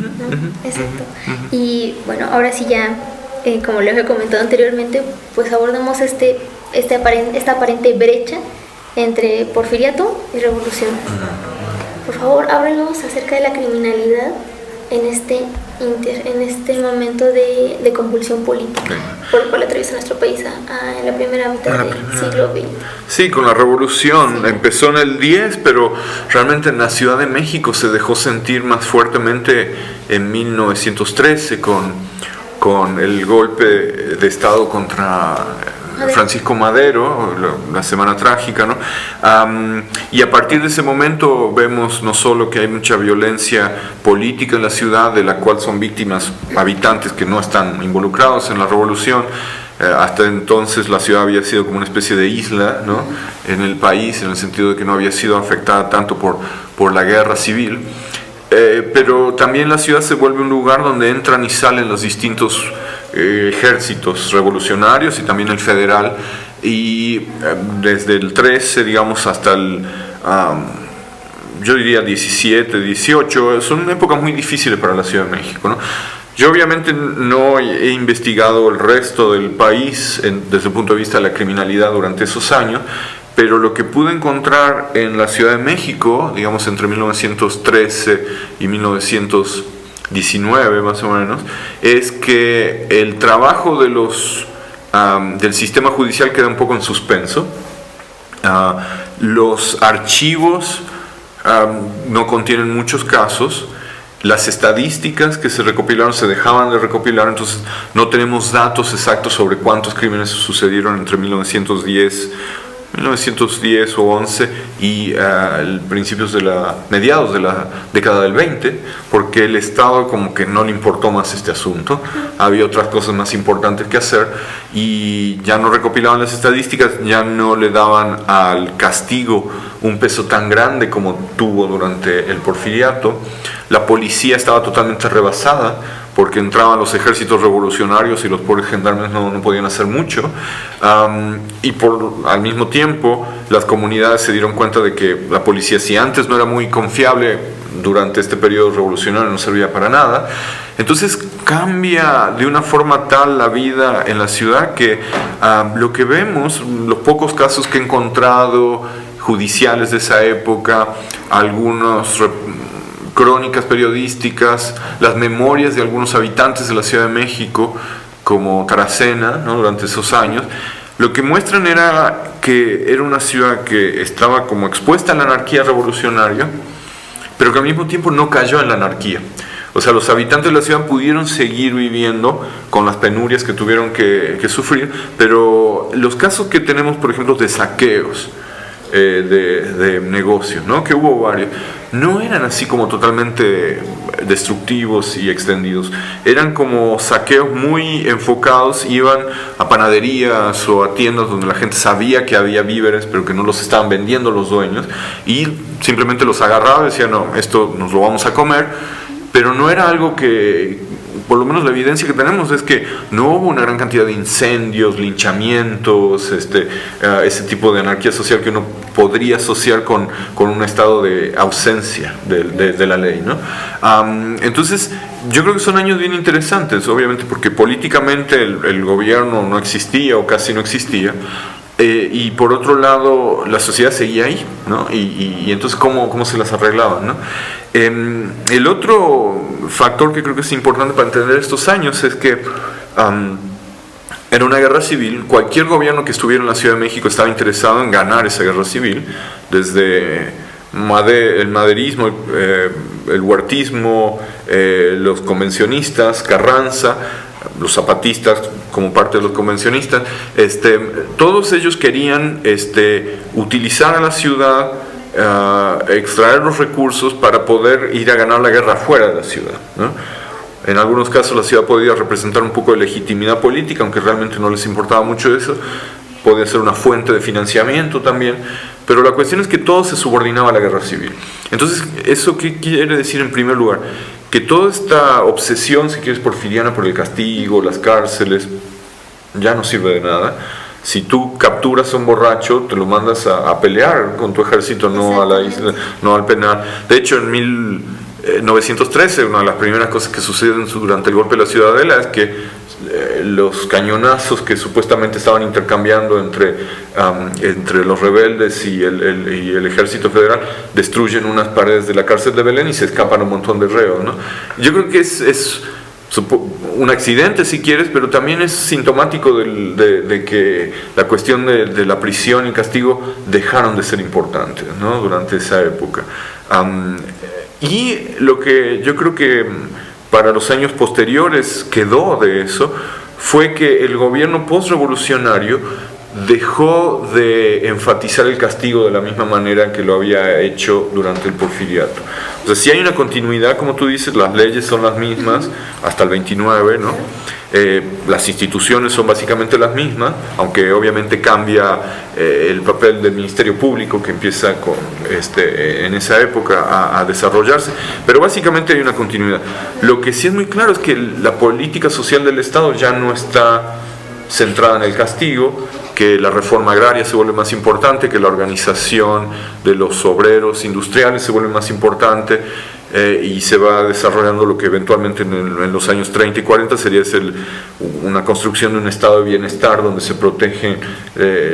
Exacto. Y bueno, ahora sí ya, como les he comentado anteriormente, pues abordamos esta aparente brecha entre Porfiriato y Revolución. Por favor, háblanos acerca de la criminalidad en este momento de convulsión política por el cual atraviesa nuestro país en la primera mitad del siglo XX. Sí, con la revolución empezó en el 10, pero realmente en la Ciudad de México se dejó sentir más fuertemente en 1913 con el golpe de Estado contra Francisco Madero, la Semana Trágica, ¿no? Y a partir de ese momento vemos no solo que hay mucha violencia política en la ciudad, de la cual son víctimas habitantes que no están involucrados en la revolución. Hasta entonces la ciudad había sido como una especie de isla, ¿no?, en el país, en el sentido de que no había sido afectada tanto por la guerra civil. Pero también la ciudad se vuelve un lugar donde entran y salen los distintos ejércitos revolucionarios y también el federal, y desde el 13, digamos, hasta el yo diría 17, 18, son épocas muy difíciles para la Ciudad de México, ¿no? Yo obviamente no he investigado el resto del país desde el punto de vista de la criminalidad durante esos años, pero lo que pude encontrar en la Ciudad de México, digamos entre 1913 y 1919 más o menos, es que el trabajo de del sistema judicial queda un poco en suspenso. Los archivos no contienen muchos casos. Las estadísticas que se recopilaron se dejaban de recopilar, entonces no tenemos datos exactos sobre cuántos crímenes sucedieron entre 1910 o 11 y mediados de la década del 20, porque el Estado como que no le importó más este asunto, había otras cosas más importantes que hacer y ya no recopilaban las estadísticas, ya no le daban al castigo un peso tan grande como tuvo durante el Porfiriato. La policía estaba totalmente rebasada porque entraban los ejércitos revolucionarios y los pobres gendarmes no podían hacer mucho, y al mismo tiempo las comunidades se dieron cuenta de que la policía, si antes no era muy confiable, durante este periodo revolucionario no servía para nada. Entonces cambia de una forma tal la vida en la ciudad que lo que vemos, los pocos casos que he encontrado judiciales de esa época, algunos crónicas periodísticas, las memorias de algunos habitantes de la Ciudad de México, como Taracena, ¿no? Durante esos años, lo que muestran era que era una ciudad que estaba como expuesta a la anarquía revolucionaria, pero que al mismo tiempo no cayó en la anarquía. O sea, los habitantes de la ciudad pudieron seguir viviendo con las penurias que tuvieron que sufrir, pero los casos que tenemos, por ejemplo, de saqueos de negocios, ¿no? Que hubo varios, no eran así como totalmente destructivos y extendidos, eran como saqueos muy enfocados, iban a panaderías o a tiendas donde la gente sabía que había víveres pero que no los estaban vendiendo los dueños y simplemente los agarraba y decían, no, esto nos lo vamos a comer, pero no era algo que, por lo menos la evidencia que tenemos es que no hubo una gran cantidad de incendios, linchamientos, ese tipo de anarquía social que uno podría asociar con un estado de ausencia de la ley, ¿no? Entonces, yo creo que son años bien interesantes, obviamente porque políticamente el gobierno no existía o casi no existía. Y por otro lado la sociedad seguía ahí, ¿no? Y entonces ¿cómo se las arreglaban, ¿no? El otro factor que creo que es importante para entender estos años es que era una guerra civil. Cualquier gobierno que estuviera en la Ciudad de México estaba interesado en ganar esa guerra civil, desde el maderismo, el huertismo, los convencionistas, Carranza, los zapatistas como parte de los convencionistas, todos ellos querían utilizar a la ciudad, extraer los recursos para poder ir a ganar la guerra fuera de la ciudad, ¿no? En algunos casos la ciudad podía representar un poco de legitimidad política, aunque realmente no les importaba mucho eso, podía ser una fuente de financiamiento también, pero la cuestión es que todo se subordinaba a la guerra civil. Entonces, ¿eso qué quiere decir en primer lugar? Que toda esta obsesión, si quieres, porfiriana por el castigo, las cárceles, ya no sirve de nada. Si tú capturas a un borracho, te lo mandas a pelear con tu ejército, no a la isla, no al penal. De hecho, en 1913, una de las primeras cosas que suceden durante el golpe de la Ciudadela es que los cañonazos que supuestamente estaban intercambiando entre los rebeldes y el ejército federal destruyen unas paredes de la cárcel de Belén y se escapan un montón de reos, ¿no? Yo creo que es un accidente si quieres, pero también es sintomático de que la cuestión de la prisión y castigo dejaron de ser importantes, ¿no? Durante esa época. Y lo que yo creo que para los años posteriores quedó de eso fue que el gobierno postrevolucionario dejó de enfatizar el castigo de la misma manera que lo había hecho durante el Porfiriato. O sea, si hay una continuidad, como tú dices, las leyes son las mismas hasta el 29, ¿no? Las instituciones son básicamente las mismas, aunque obviamente cambia el papel del Ministerio Público que empieza en esa época a desarrollarse, pero básicamente hay una continuidad. Lo que sí es muy claro es que la política social del Estado ya no está centrada en el castigo, que la reforma agraria se vuelve más importante, que la organización de los obreros industriales se vuelve más importante, y se va desarrollando lo que eventualmente en los años 30 y 40 sería una construcción de un estado de bienestar donde se protegen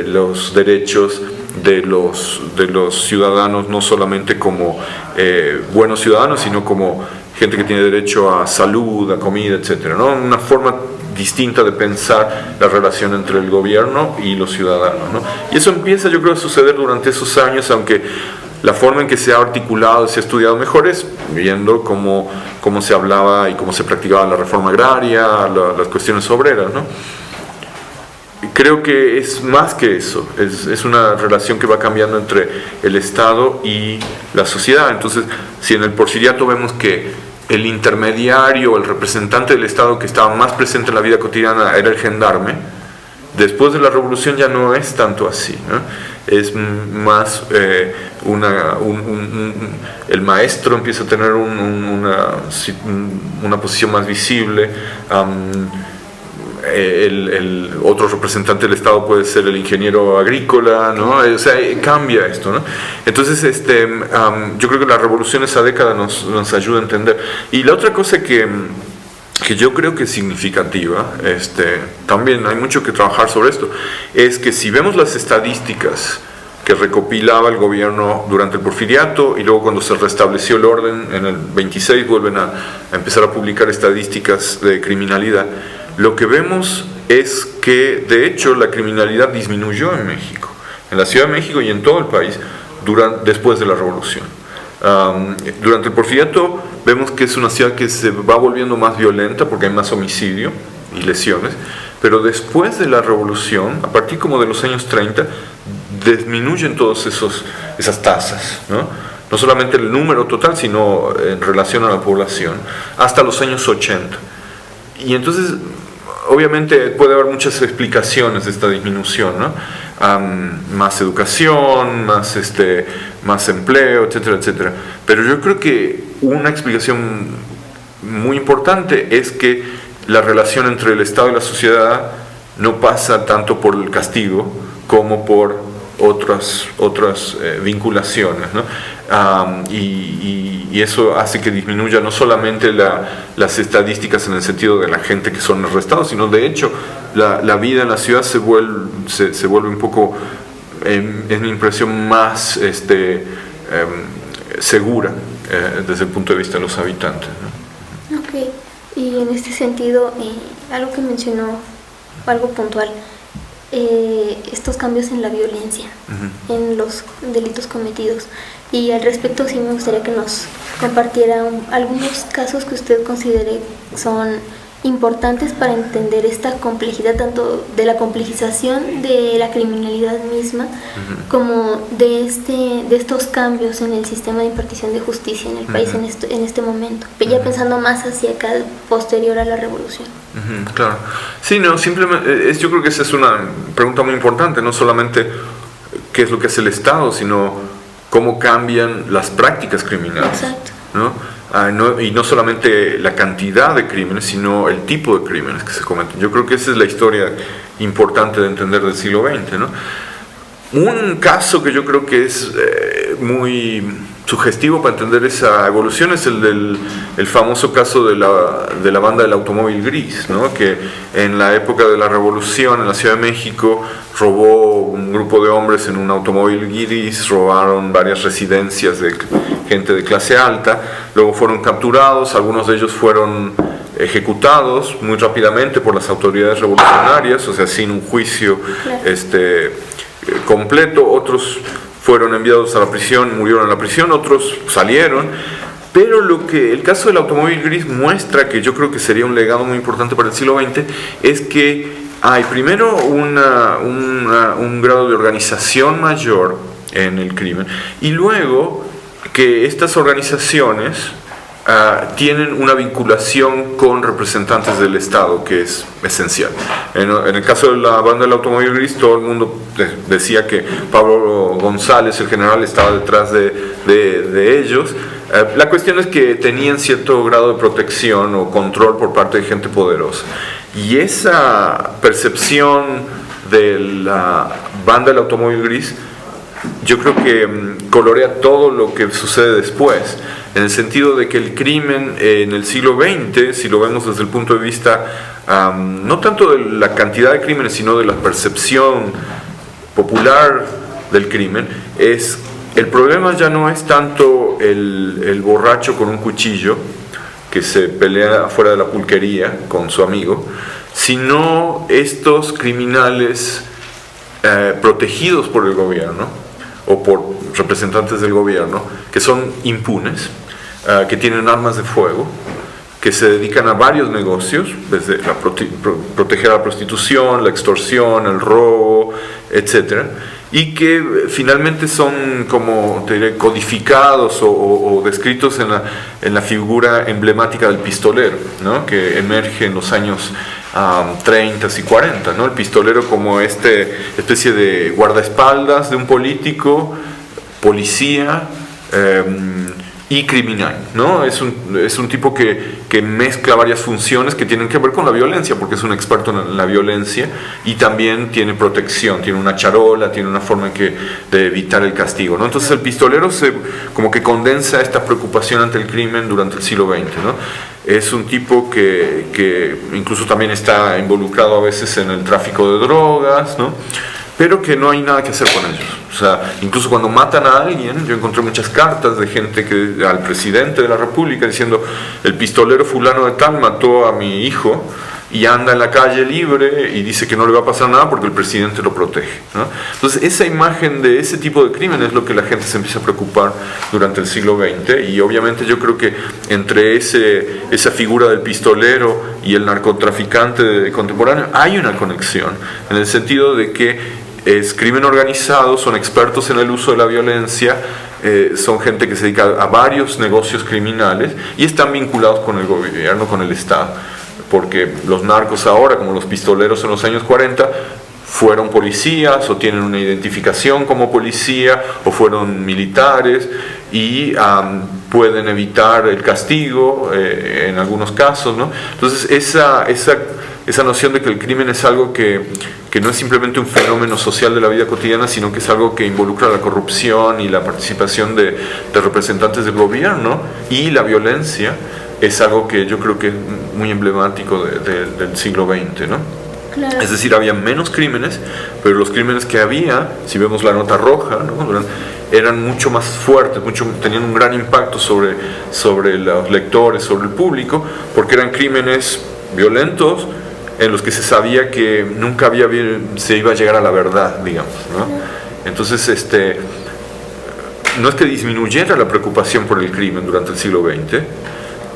los derechos de los ciudadanos, no solamente como buenos ciudadanos, sino como gente que tiene derecho a salud, a comida, etcétera, ¿no? Una forma distinta de pensar la relación entre el gobierno y los ciudadanos, ¿no? Y eso empieza, yo creo, a suceder durante esos años, aunque la forma en que se ha articulado, se ha estudiado mejor es viendo cómo se hablaba y cómo se practicaba la reforma agraria, las cuestiones obreras, ¿no? Creo que es más que eso, es una relación que va cambiando entre el Estado y la sociedad. Entonces, si en el Porfiriato vemos que el intermediario, el representante del Estado que estaba más presente en la vida cotidiana era el gendarme, después de la Revolución ya no es tanto así, ¿no? Es más el maestro empieza a tener una posición más visible. El otro representante del Estado puede ser el ingeniero agrícola, ¿no? O sea, cambia esto, ¿no? Entonces, yo creo que la revolución esa década nos ayuda a entender. Y la otra cosa que yo creo que es significativa, también hay mucho que trabajar sobre esto, es que si vemos las estadísticas que recopilaba el gobierno durante el Porfiriato y luego cuando se restableció el orden en el 26 vuelven a empezar a publicar estadísticas de criminalidad, lo que vemos es que de hecho la criminalidad disminuyó en México, en la Ciudad de México y en todo el país después de la revolución. Durante el Porfiriato vemos que es una ciudad que se va volviendo más violenta porque hay más homicidio y lesiones, pero después de la revolución, a partir como de los años 30, disminuyen todas esas tasas, ¿no? No solamente el número total, sino en relación a la población, hasta los años 80. Y entonces, obviamente puede haber muchas explicaciones de esta disminución, ¿no? Más educación, más empleo, etcétera, etcétera. Pero yo creo que una explicación muy importante es que la relación entre el Estado y la sociedad no pasa tanto por el castigo como por otras vinculaciones, ¿no? Y eso hace que disminuya no solamente las estadísticas en el sentido de la gente que son arrestados, sino de hecho la vida en la ciudad se vuelve un poco, es mi impresión, más segura desde el punto de vista de los habitantes, ¿no? Ok, y en este sentido, algo que mencionó, algo puntual, estos cambios en la violencia, en los delitos cometidos. Y al respecto sí me gustaría que nos compartiera algunos casos que usted considere son importantes para entender esta complejidad, tanto de la complejización de la criminalidad misma, como de estos cambios en el sistema de impartición de justicia en el país en este momento, ya pensando más hacia acá, posterior a la revolución. Claro. Sí, no, simplemente, yo creo que esa es una pregunta muy importante, no solamente qué es lo que hace el Estado, sino cómo cambian las prácticas criminales. Exacto. ¿No? Y no solamente la cantidad de crímenes, sino el tipo de crímenes que se cometen. Yo creo que esa es la historia importante de entender del siglo XX, ¿no? Un caso que yo creo que es muy sugestivo para entender esa evolución es el famoso caso de la banda del automóvil gris, ¿no? Que en la época de la revolución en la Ciudad de México robó un grupo de hombres en un automóvil gris, robaron varias residencias de gente de clase alta, luego fueron capturados, algunos de ellos fueron ejecutados muy rápidamente por las autoridades revolucionarias, o sea, sin un juicio completo, otros fueron enviados a la prisión, murieron en la prisión, otros salieron, pero el caso del automóvil gris muestra, que yo creo que sería un legado muy importante para el siglo XX, es que hay primero un grado de organización mayor en el crimen, y luego que estas organizaciones tienen una vinculación con representantes del Estado, que es esencial. En el caso de la banda del automóvil gris, todo el mundo decía que Pablo González, el general, estaba detrás de ellos. La cuestión es que tenían cierto grado de protección o control por parte de gente poderosa. Y esa percepción de la banda del automóvil gris, yo creo que colorea todo lo que sucede después, en el sentido de que el crimen en el siglo XX, si lo vemos desde el punto de vista no tanto de la cantidad de crímenes, sino de la percepción popular del crimen, el problema ya no es tanto el borracho con un cuchillo que se pelea afuera de la pulquería con su amigo, sino estos criminales protegidos por el gobierno o por representantes del gobierno, que son impunes, que tienen armas de fuego, que se dedican a varios negocios, desde proteger a la prostitución, la extorsión, el robo, etc., y que finalmente son, como te diré, codificados o descritos en la figura emblemática del pistolero, ¿no? Que emerge en los años 30 y 40, ¿no? El pistolero como especie de guardaespaldas de un político, policía y criminal, ¿no? Es un tipo que mezcla varias funciones que tienen que ver con la violencia, porque es un experto en la violencia, y también tiene protección, tiene una charola, tiene una forma de evitar el castigo, ¿no? Entonces el pistolero como que condensa esta preocupación ante el crimen durante el siglo XX, ¿no? Es un tipo que incluso también está involucrado a veces en el tráfico de drogas, ¿no? Pero que no hay nada que hacer con ellos. O sea, incluso cuando matan a alguien, yo encontré muchas cartas de gente al presidente de la República diciendo: el pistolero fulano de tal mató a mi hijo y anda en la calle libre y dice que no le va a pasar nada porque el presidente lo protege, ¿no? Entonces esa imagen de ese tipo de crimen es lo que la gente se empieza a preocupar durante el siglo XX, y obviamente yo creo que entre esa figura del pistolero y el narcotraficante contemporáneo hay una conexión, en el sentido de que es crimen organizado, son expertos en el uso de la violencia, son gente que se dedica a varios negocios criminales y están vinculados con el gobierno, con el Estado, porque los narcos ahora, como los pistoleros en los años 40, fueron policías o tienen una identificación como policía o fueron militares y pueden evitar el castigo en algunos casos, ¿no? Entonces esa noción de que el crimen es algo que no es simplemente un fenómeno social de la vida cotidiana, sino que es algo que involucra la corrupción y la participación de representantes del gobierno y la violencia, es algo que yo creo que es muy emblemático del siglo XX, ¿no? Claro. Es decir, había menos crímenes, pero los crímenes que había, si vemos la nota roja, ¿no?, eran mucho más fuertes, tenían un gran impacto sobre los lectores, sobre el público, porque eran crímenes violentos en los que se sabía que nunca se iba a llegar a la verdad, digamos, ¿no? Entonces, no es que disminuyera la preocupación por el crimen durante el siglo XX,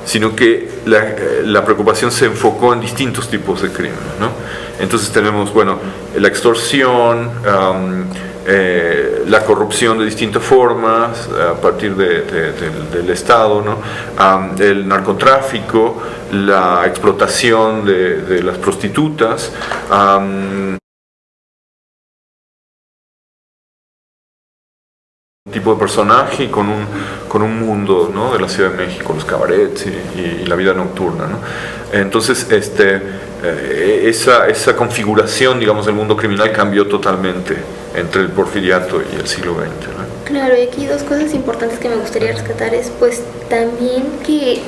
sino que la preocupación se enfocó en distintos tipos de crímenes, ¿no? Entonces tenemos, bueno, la extorsión, la corrupción de distintas formas a partir del Estado, ¿no? El narcotráfico, la explotación de las prostitutas, tipo de personaje con un mundo, ¿no?, de la Ciudad de México, los cabarets y la vida nocturna, ¿no? Entonces esa configuración, digamos, del mundo criminal cambió totalmente entre el porfiriato y el siglo XX, ¿no? Claro, y aquí dos cosas importantes que me gustaría rescatar es pues también que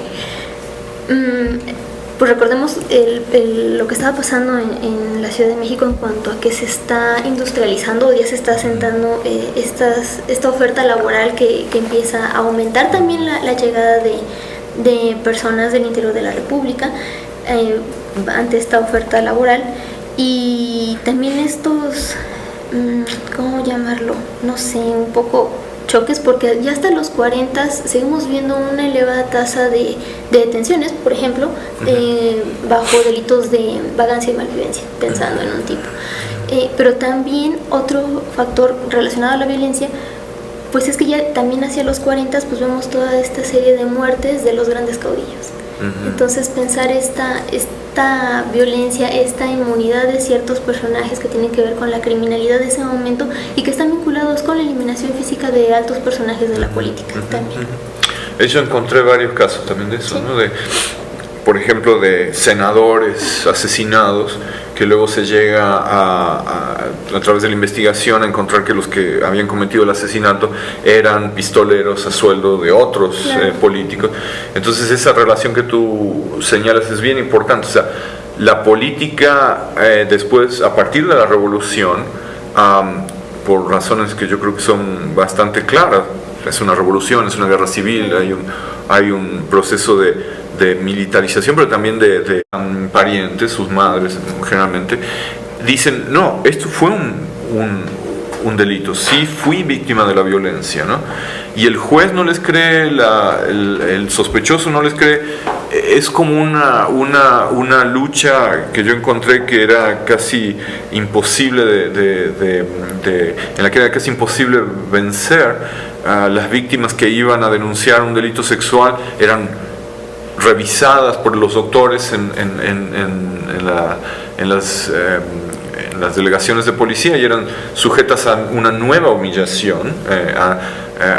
pues recordemos lo que estaba pasando en la Ciudad de México en cuanto a que se está industrializando, ya se está asentando esta oferta laboral que empieza a aumentar también la llegada de personas del interior de la República ante esta oferta laboral, y también estos, ¿cómo llamarlo? No sé, un poco choques, porque ya hasta los 40 seguimos viendo una elevada tasa de detenciones, por ejemplo, bajo delitos de vagancia y malvivencia, pensando en un tipo. Pero también otro factor relacionado a la violencia, pues es que ya también hacia los 40 pues vemos toda esta serie de muertes de los grandes caudillos. Entonces pensar esta violencia, esta inmunidad de ciertos personajes que tienen que ver con la criminalidad de ese momento y que están vinculados con la eliminación física de altos personajes de la política también. Yo encontré varios casos también de eso, ¿sí? ¿No? por ejemplo, de senadores asesinados, que luego se llega a través de la investigación a encontrar que los que habían cometido el asesinato eran pistoleros a sueldo de otros políticos. Entonces esa relación que tú señalas es bien importante. O sea, la política después, a partir de la revolución, por razones que yo creo que son bastante claras, es una revolución, es una guerra civil, hay un proceso de militarización, pero también de parientes, sus madres generalmente, dicen, no, esto fue un delito, sí fui víctima de la violencia, ¿no? Y el juez no les cree, el sospechoso no les cree. Es como una lucha que yo encontré que era casi imposible en la que era casi imposible vencer. Las víctimas que iban a denunciar un delito sexual eran revisadas por los doctores en las delegaciones de policía y eran sujetas a una nueva humillación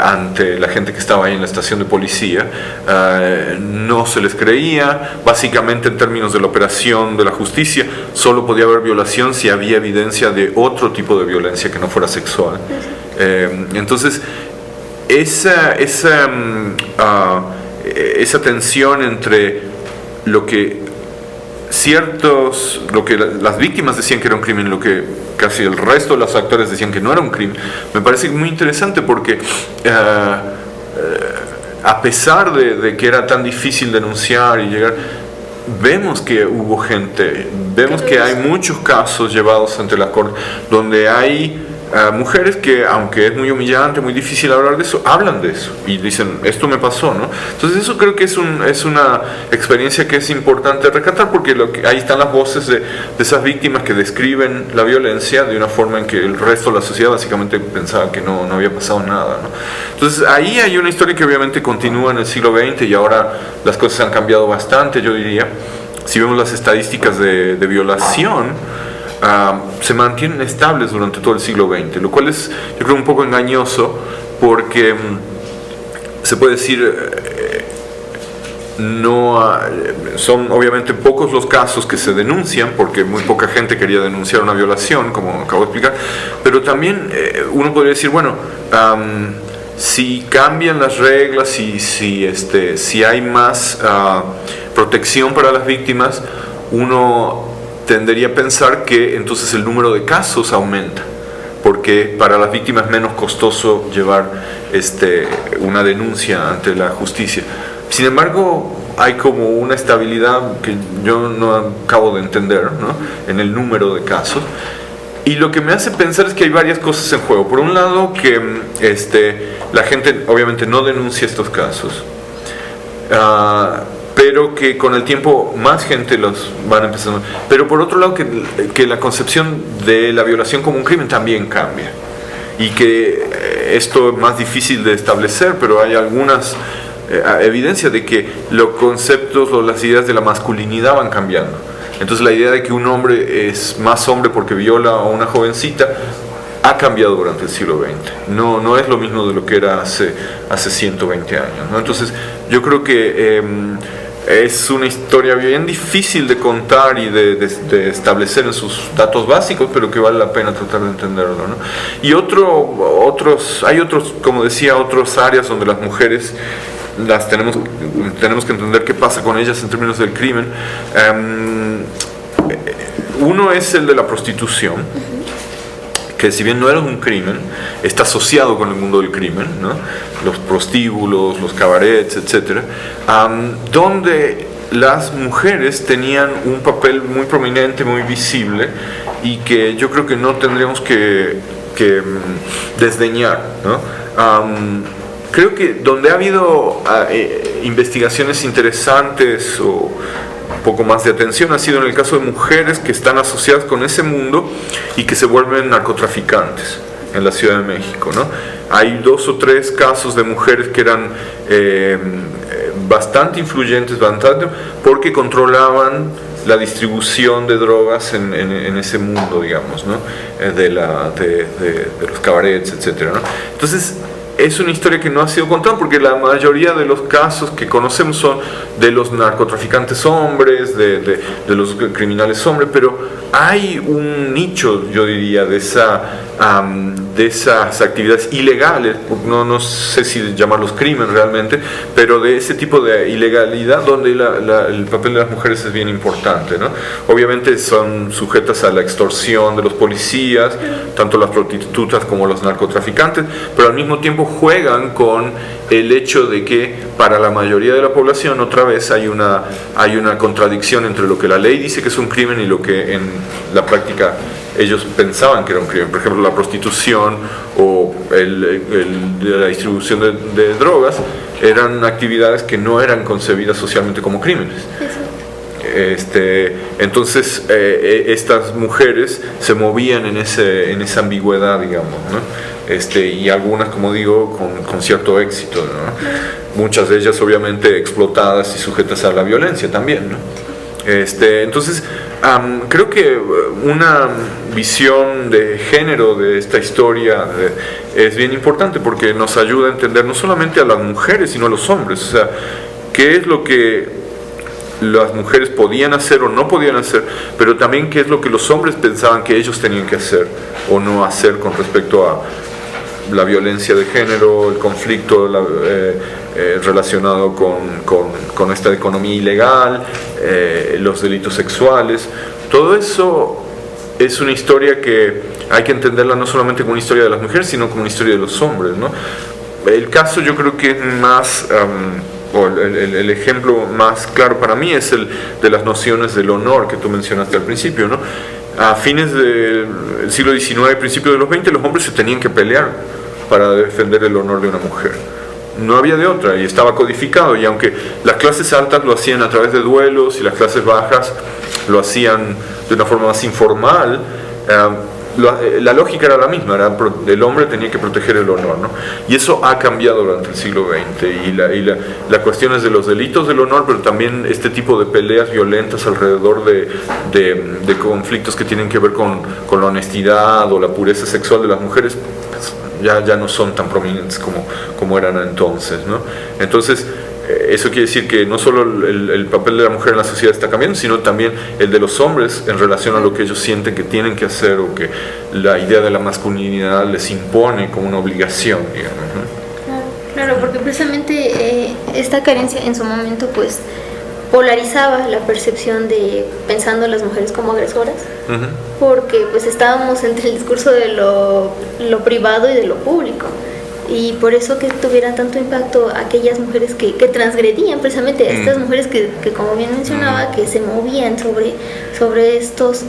ante la gente que estaba ahí en la estación de policía. No se les creía. Básicamente, en términos de la operación de la justicia, solo podía haber violación si había evidencia de otro tipo de violencia que no fuera sexual. Entonces esa tensión entre lo que las víctimas decían que era un crimen, lo que casi el resto de los actores decían que no era un crimen, me parece muy interesante porque a pesar de que era tan difícil denunciar y llegar, vemos que hubo gente, vemos que hay muchos casos llevados ante la corte donde hay mujeres que, aunque es muy humillante, muy difícil hablar de eso, hablan de eso y dicen, esto me pasó, ¿no? Entonces eso creo que es una experiencia que es importante rescatar, porque ahí están las voces de esas víctimas que describen la violencia de una forma en que el resto de la sociedad básicamente pensaba que no había pasado nada, ¿no? Entonces ahí hay una historia que obviamente continúa en el siglo XX y ahora las cosas han cambiado bastante, yo diría. Si vemos las estadísticas de violación, se mantienen estables durante todo el siglo XX, lo cual es, yo creo, un poco engañoso, porque se puede decir, son obviamente pocos los casos que se denuncian, porque muy poca gente quería denunciar una violación, como acabo de explicar, pero también uno podría decir, bueno, si cambian las reglas, si hay más protección para las víctimas, uno tendería a pensar que entonces el número de casos aumenta, porque para las víctimas es menos costoso llevar una denuncia ante la justicia. Sin embargo, hay como una estabilidad que yo no acabo de entender, ¿no?, en el número de casos. Y lo que me hace pensar es que hay varias cosas en juego. Por un lado, que la gente obviamente no denuncia estos casos, pero que con el tiempo más gente los van empezando. Pero por otro lado, que la concepción de la violación como un crimen también cambia. Y que esto es más difícil de establecer, pero hay algunas evidencias de que los conceptos o las ideas de la masculinidad van cambiando. Entonces la idea de que un hombre es más hombre porque viola a una jovencita ha cambiado durante el siglo XX. No es lo mismo de lo que era hace 120 años, ¿no? Entonces yo creo que es una historia bien difícil de contar y de establecer en sus datos básicos, pero que vale la pena tratar de entenderlo, ¿no? Y hay otros, como decía, otras áreas donde las mujeres tenemos que entender qué pasa con ellas en términos del crimen. Uno es el de la prostitución, que si bien no era un crimen, está asociado con el mundo del crimen, ¿no? Los prostíbulos, los cabarets, etc., donde las mujeres tenían un papel muy prominente, muy visible, y que yo creo que no tendríamos que desdeñar, ¿no? Creo que donde ha habido investigaciones interesantes o un poco más de atención ha sido en el caso de mujeres que están asociadas con ese mundo y que se vuelven narcotraficantes en la Ciudad de México, ¿no? Hay 2 o 3 casos de mujeres que eran bastante influyentes, porque controlaban la distribución de drogas en ese mundo, digamos, ¿no? De los cabarets, etcétera, ¿no? Entonces, es una historia que no ha sido contada porque la mayoría de los casos que conocemos son de los narcotraficantes hombres, de los criminales hombres, pero hay un nicho, yo diría, de esas actividades ilegales, no sé si llamarlos crimen realmente, pero de ese tipo de ilegalidad donde el papel de las mujeres es bien importante, ¿no? Obviamente son sujetas a la extorsión de los policías, tanto las prostitutas como los narcotraficantes, pero al mismo tiempo juegan con el hecho de que para la mayoría de la población otra vez hay una contradicción entre lo que la ley dice que es un crimen y lo que en la práctica ellos pensaban que era un crimen. Por ejemplo, la prostitución o la distribución de drogas eran actividades que no eran concebidas socialmente como crímenes. Entonces estas mujeres se movían en esa ambigüedad, digamos, ¿no? Y algunas, como digo, con cierto éxito, ¿no? Muchas de ellas obviamente explotadas y sujetas a la violencia también, ¿no? Entonces creo que una visión de género de esta historia es bien importante porque nos ayuda a entender no solamente a las mujeres sino a los hombres, o sea, qué es lo que las mujeres podían hacer o no podían hacer, pero también qué es lo que los hombres pensaban que ellos tenían que hacer o no hacer con respecto a la violencia de género, el conflicto relacionado con esta economía ilegal, los delitos sexuales. Todo eso es una historia que hay que entenderla no solamente como una historia de las mujeres, sino como una historia de los hombres, ¿no? El caso yo creo que es más... o el ejemplo más claro para mí es el de las nociones del honor que tú mencionaste al principio, ¿no? A fines del siglo XIX y principios de los XX los hombres se tenían que pelear para defender el honor de una mujer. No había de otra y estaba codificado, y aunque las clases altas lo hacían a través de duelos y las clases bajas lo hacían de una forma más informal, la lógica era la misma, el hombre tenía que proteger el honor, ¿no? Y eso ha cambiado durante el siglo XX y la cuestión es de los delitos del honor, pero también este tipo de peleas violentas alrededor de conflictos que tienen que ver con la honestidad o la pureza sexual de las mujeres, pues, ya no son tan prominentes como eran entonces, ¿no? Entonces eso quiere decir que no solo el papel de la mujer en la sociedad está cambiando, sino también el de los hombres en relación a lo que ellos sienten que tienen que hacer o que la idea de la masculinidad les impone como una obligación, digamos, ¿no? Claro, porque precisamente esta carencia en su momento pues polarizaba la percepción de pensando a las mujeres como agresoras, porque pues estábamos entre el discurso de lo privado y de lo público. Y por eso que tuvieran tanto impacto aquellas mujeres que transgredían precisamente, estas mujeres que como bien mencionaba, que se movían sobre estas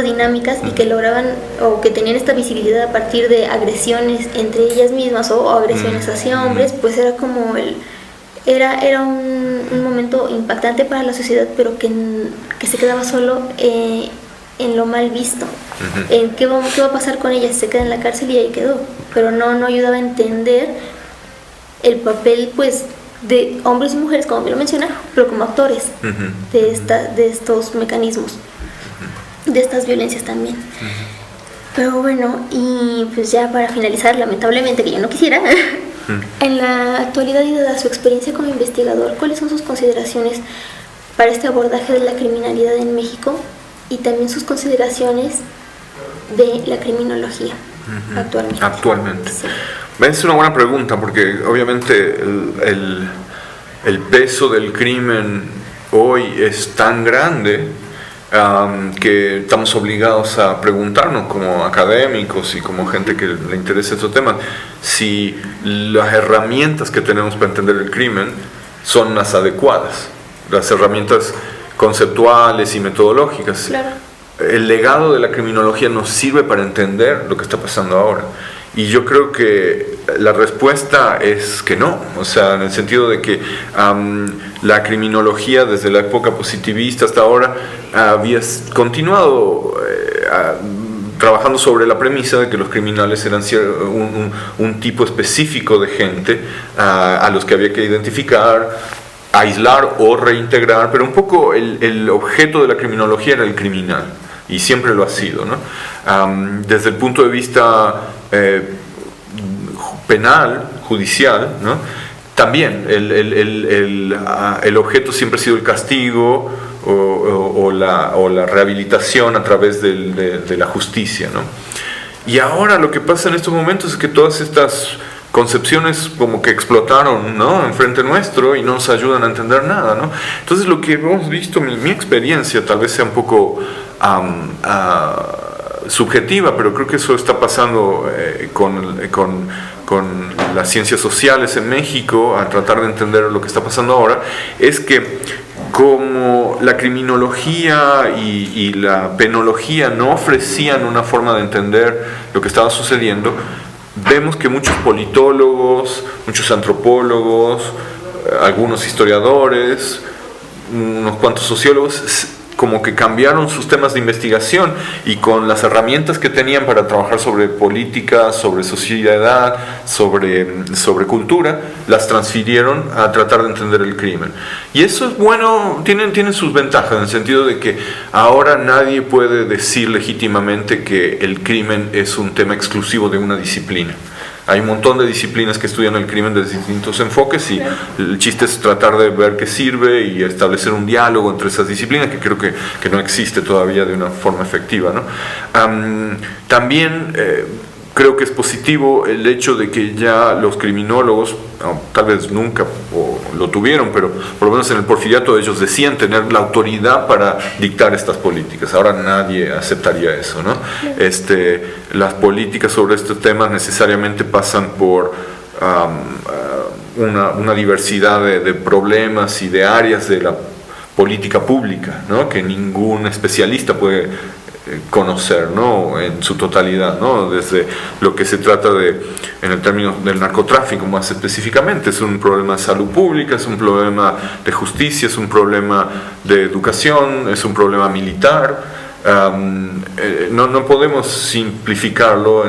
dinámicas y que lograban o que tenían esta visibilidad a partir de agresiones entre ellas mismas o agresiones hacia hombres, pues era como era un momento impactante para la sociedad, pero que se quedaba solo en lo mal visto, en qué va a pasar con ella si se queda en la cárcel, y ahí quedó, pero no ayudaba a entender el papel pues de hombres y mujeres, como bien lo menciona, pero como actores de estos mecanismos, de estas violencias también. Pero bueno, y pues ya para finalizar, lamentablemente, que yo no quisiera, en la actualidad y dada su experiencia como investigador, ¿cuáles son sus consideraciones para este abordaje de la criminalidad en México y también sus consideraciones de la criminología actualmente? Sí. Es una buena pregunta porque obviamente el peso del crimen hoy es tan grande que estamos obligados a preguntarnos como académicos y como gente que le interesa estos temas si las herramientas que tenemos para entender el crimen son las adecuadas, las herramientas conceptuales y metodológicas. Claro. El legado de la criminología nos sirve para entender lo que está pasando ahora. Y yo creo que la respuesta es que no, o sea, en el sentido de que la criminología desde la época positivista hasta ahora había continuado trabajando sobre la premisa de que los criminales eran un tipo específico de gente a los que había que identificar, aislar o reintegrar, pero un poco el objeto de la criminología era el criminal, y siempre lo ha sido, ¿no? Desde el punto de vista penal, judicial, ¿no? También el objeto siempre ha sido el castigo o la rehabilitación a través de la justicia, ¿no? Y ahora lo que pasa en estos momentos es que todas estas concepciones como que explotaron, ¿no?, enfrente nuestro y no nos ayudan a entender nada, ¿no? Entonces lo que hemos visto, mi experiencia tal vez sea un poco subjetiva, pero creo que eso está pasando con las ciencias sociales en México, a tratar de entender lo que está pasando ahora, es que como la criminología y la penología no ofrecían una forma de entender lo que estaba sucediendo, vemos que muchos politólogos, muchos antropólogos, algunos historiadores, unos cuantos sociólogos, como que cambiaron sus temas de investigación y con las herramientas que tenían para trabajar sobre política, sobre sociedad, sobre cultura, las transfirieron a tratar de entender el crimen. Y eso es bueno, tienen sus ventajas, en el sentido de que ahora nadie puede decir legítimamente que el crimen es un tema exclusivo de una disciplina. Hay un montón de disciplinas que estudian el crimen desde distintos enfoques y el chiste es tratar de ver qué sirve y establecer un diálogo entre esas disciplinas, que creo que no existe todavía de una forma efectiva, ¿no? También creo que es positivo el hecho de que ya los criminólogos, tal vez nunca lo tuvieron, pero por lo menos en el porfiriato ellos decían tener la autoridad para dictar estas políticas. Ahora nadie aceptaría eso, ¿no? Las políticas sobre estos temas necesariamente pasan por una diversidad de problemas y de áreas de la política pública, ¿no?, que ningún especialista puede conocer, ¿no?, en su totalidad, ¿no?, desde lo que se trata en el término del narcotráfico más específicamente, es un problema de salud pública, es un problema de justicia, es un problema de educación, es un problema militar. No podemos simplificarlo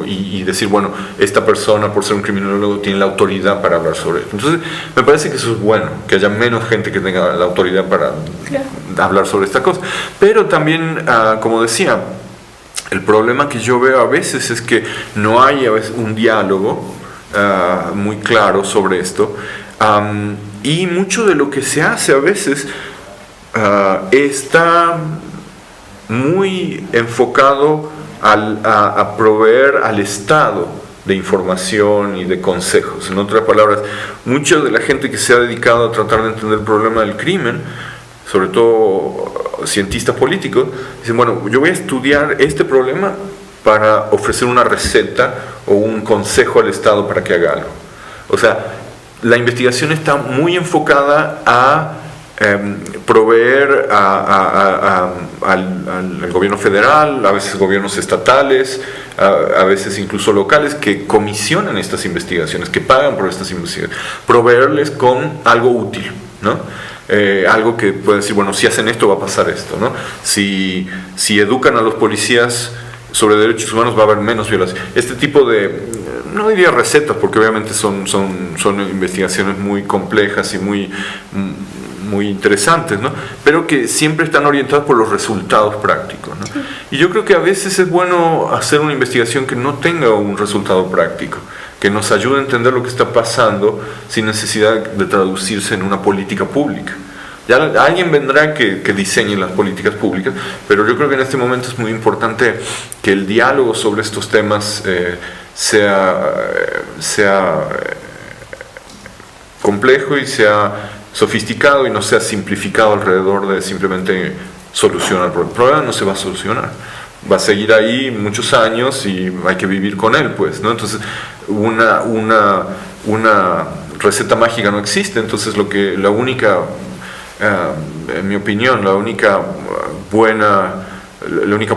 y decir, bueno, esta persona por ser un criminólogo tiene la autoridad para hablar sobre esto. Entonces me parece que eso es bueno, que haya menos gente que tenga la autoridad para hablar sobre esta cosa, pero también, como decía, el problema que yo veo a veces es que no hay a veces un diálogo muy claro sobre esto, y mucho de lo que se hace a veces está muy enfocado a proveer al Estado de información y de consejos. En otras palabras, mucha de la gente que se ha dedicado a tratar de entender el problema del crimen, sobre todo cientistas políticos, dicen, bueno, yo voy a estudiar este problema para ofrecer una receta o un consejo al Estado para que haga algo. O sea, la investigación está muy enfocada a proveer al gobierno federal, a veces gobiernos estatales, a veces incluso locales, que comisionan estas investigaciones, que pagan por estas investigaciones, proveerles con algo útil, ¿no? Algo que puede decir, bueno, si hacen esto va a pasar esto, ¿no? Si educan a los policías sobre derechos humanos va a haber menos violación. Este tipo de, no diría recetas, porque obviamente son investigaciones muy complejas y muy interesantes, ¿no?, pero que siempre están orientadas por los resultados prácticos, ¿no? Sí. Y yo creo que a veces es bueno hacer una investigación que no tenga un resultado práctico, que nos ayude a entender lo que está pasando sin necesidad de traducirse en una política pública. Ya alguien vendrá que diseñe las políticas públicas, pero yo creo que en este momento es muy importante que el diálogo sobre estos temas sea complejo y sea sofisticado y no sea simplificado alrededor de simplemente solucionar el problema. El problema no se va a solucionar, va a seguir ahí muchos años y hay que vivir con él, pues, ¿no? Entonces una receta mágica no existe. Entonces la única, en mi opinión, la única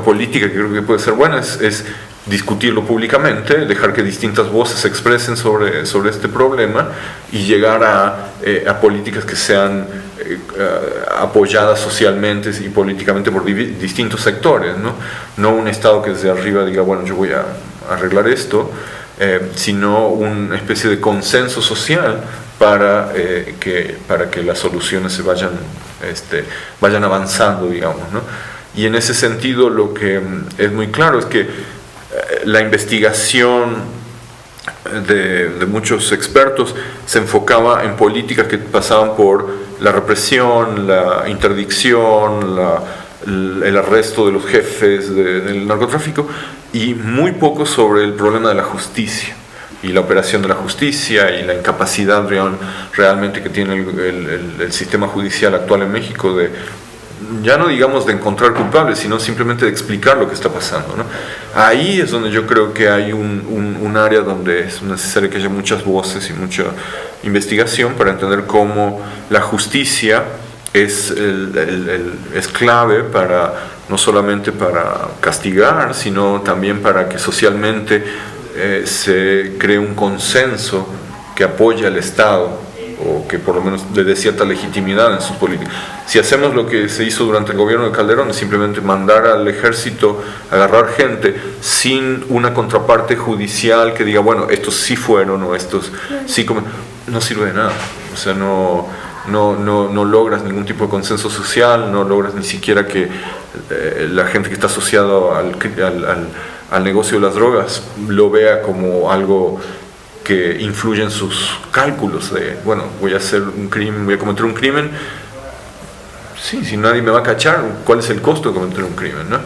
política que creo que puede ser buena es discutirlo públicamente, dejar que distintas voces se expresen sobre este problema y llegar a políticas que sean apoyadas socialmente y políticamente por distintos sectores, ¿no? No un Estado que desde arriba diga, bueno, yo voy a arreglar esto, sino una especie de consenso social para que las soluciones se vayan avanzando, digamos, ¿no? Y en ese sentido lo que es muy claro es que la investigación de muchos expertos se enfocaba en políticas que pasaban por la represión, la interdicción, el arresto de los jefes del narcotráfico, y muy poco sobre el problema de la justicia y la operación de la justicia y la incapacidad realmente que tiene el sistema judicial actual en México de, ya no digamos de encontrar culpables, sino simplemente de explicar lo que está pasando, ¿no? Ahí es donde yo creo que hay un área donde es necesario que haya muchas voces y mucha investigación para entender cómo la justicia es clave para, no solamente para castigar, sino también para que socialmente se cree un consenso que apoya al Estado, o que por lo menos le dé cierta legitimidad en sus políticas. Si hacemos lo que se hizo durante el gobierno de Calderón, es simplemente mandar al ejército a agarrar gente sin una contraparte judicial que diga, bueno, estos sí fueron o estos sí no sirve de nada. O sea, no logras ningún tipo de consenso social, no logras ni siquiera que la gente que está asociada al negocio de las drogas lo vea como algo que influye en sus cálculos de, bueno, voy a hacer un crimen, voy a cometer un crimen, sí, si nadie me va a cachar, ¿cuál es el costo de cometer un crimen, ¿no?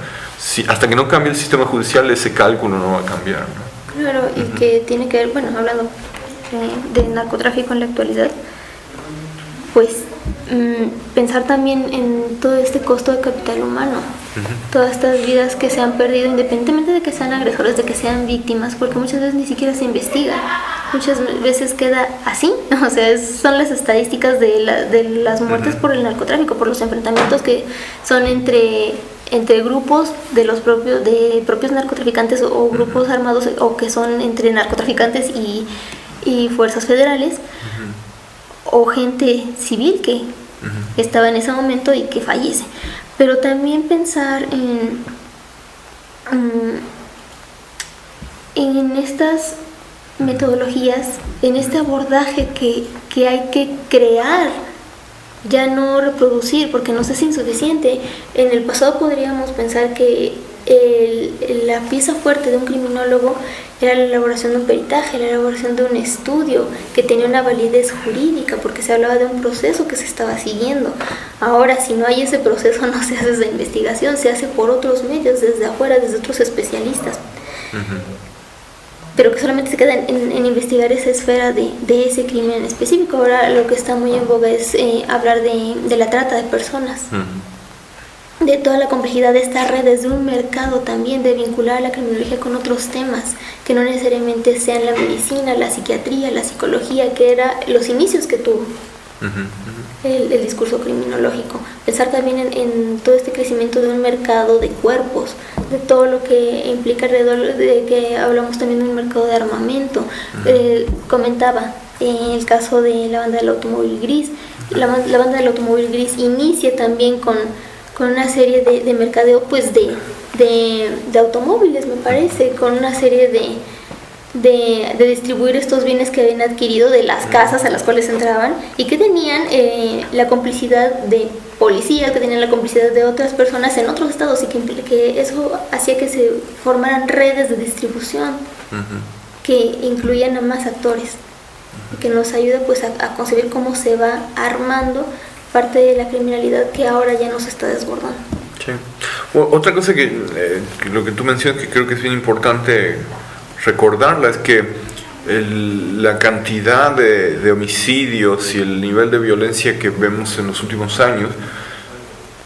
Hasta que no cambie el sistema judicial, ese cálculo no va a cambiar, ¿no? Claro, y que tiene que ver, bueno, hablando de narcotráfico en la actualidad, pues pensar también en todo este costo de capital humano, todas estas vidas que se han perdido, independientemente de que sean agresores, de que sean víctimas, porque muchas veces ni siquiera se investiga, muchas veces queda así, o sea, son las estadísticas de las muertes por el narcotráfico, por los enfrentamientos que son entre grupos de propios narcotraficantes o grupos armados, o que son entre narcotraficantes y fuerzas federales, o gente civil que estaba en ese momento y que fallece. Pero también pensar en estas metodologías, en este abordaje que hay que crear, ya no reproducir, porque nos es insuficiente. En el pasado podríamos pensar que la pieza fuerte de un criminólogo era la elaboración de un peritaje, la elaboración de un estudio que tenía una validez jurídica, porque se hablaba de un proceso que se estaba siguiendo. Ahora, si no hay ese proceso, no se hace esa investigación, se hace por otros medios, desde afuera, desde otros especialistas. Pero que solamente se queda en investigar esa esfera de ese crimen en específico. Ahora lo que está muy en boga es hablar de la trata de personas. De toda la complejidad de estas redes, de un mercado también, de vincular la criminología con otros temas que no necesariamente sean la medicina, la psiquiatría, la psicología, que era los inicios que tuvo el discurso criminológico. Pensar también en todo este crecimiento de un mercado de cuerpos, de todo lo que implica alrededor, de que hablamos también de un mercado de armamento. Comentaba el caso de la banda del automóvil gris. La banda del automóvil gris inicia también con una serie de mercadeo, pues de automóviles, me parece, con una serie de distribuir estos bienes que habían adquirido de las casas a las cuales entraban, y que tenían la complicidad de policías, que tenían la complicidad de otras personas en otros estados, y que eso hacía que se formaran redes de distribución que incluían a más actores, y que nos ayuda pues a concebir cómo se va armando parte de la criminalidad que ahora ya nos está desbordando. Sí. Otra cosa que lo que tú mencionas, que creo que es bien importante recordarla, es que la cantidad de homicidios y el nivel de violencia que vemos en los últimos años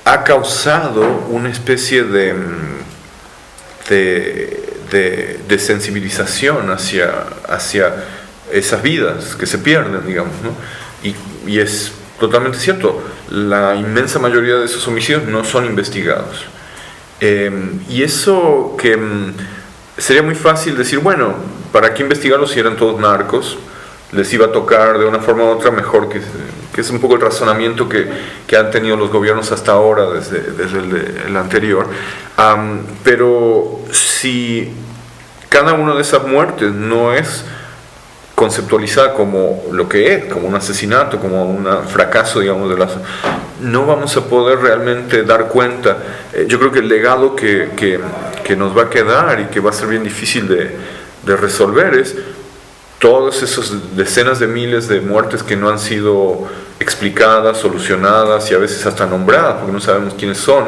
ha causado una especie de sensibilización hacia esas vidas que se pierden, digamos, ¿no? Y es totalmente cierto, la inmensa mayoría de esos homicidios no son investigados. Y eso que sería muy fácil decir, bueno, ¿para qué investigarlos si eran todos narcos? Les iba a tocar de una forma u otra mejor, que es un poco el razonamiento que han tenido los gobiernos hasta ahora, desde el anterior. Pero si cada una de esas muertes no es conceptualizada como lo que es, como un asesinato, como un fracaso, digamos, no vamos a poder realmente dar cuenta. Yo creo que el legado que nos va a quedar y que va a ser bien difícil de resolver es todas esas decenas de miles de muertes que no han sido explicadas, solucionadas y a veces hasta nombradas, porque no sabemos quiénes son,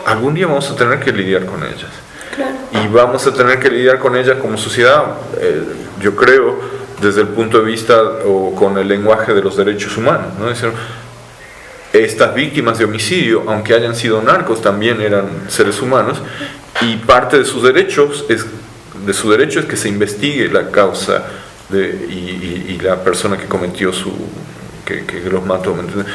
algún día vamos a tener que lidiar con ellas. Claro. Y vamos a tener que lidiar con ellas como sociedad, yo creo, desde el punto de vista o con el lenguaje de los derechos humanos, ¿no? Es decir, estas víctimas de homicidio, aunque hayan sido narcos, también eran seres humanos, y parte de sus derechos es que se investigue la causa y la persona que cometió que los mató. ¿Me entiendes?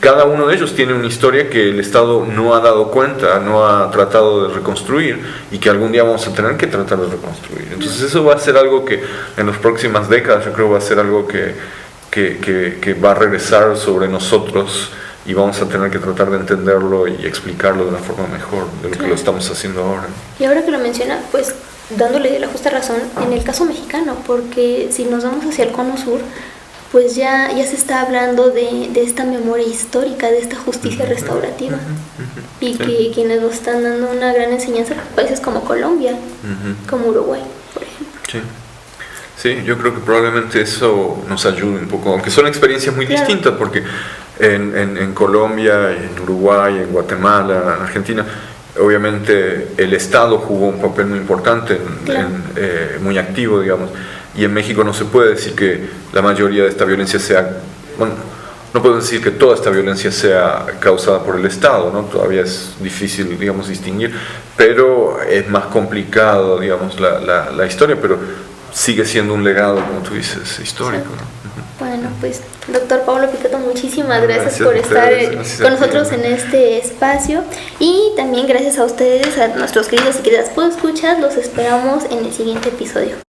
Cada uno de ellos tiene una historia que el Estado no ha dado cuenta, no ha tratado de reconstruir, y que algún día vamos a tener que tratar de reconstruir. Entonces eso va a ser algo que en las próximas décadas, yo creo, va a ser algo que va a regresar sobre nosotros, y vamos a tener que tratar de entenderlo y explicarlo de una forma mejor de lo que lo estamos haciendo ahora. Y ahora que lo menciona, pues dándole la justa razón en el caso mexicano, porque si nos vamos hacia el cono sur, pues ya se está hablando de esta memoria histórica, de esta justicia restaurativa, y que quienes nos están dando una gran enseñanza, países como Colombia, como Uruguay, por ejemplo. Sí, yo creo que probablemente eso nos ayude un poco, aunque son experiencias muy distintas, porque en Colombia, en Uruguay, en Guatemala, en Argentina, obviamente el Estado jugó un papel muy importante, muy activo, digamos, y en México no se puede decir que la mayoría de esta violencia sea, bueno, no podemos decir que toda esta violencia sea causada por el Estado, ¿no? Todavía es difícil, digamos, distinguir, pero es más complicado, digamos, la historia, pero sigue siendo un legado, como tú dices, histórico, ¿no? Bueno, pues doctor Pablo Picato, muchísimas gracias por estar con nosotros en este espacio, y también gracias a ustedes, a nuestros queridos y queridas podescuchas. Los esperamos en el siguiente episodio.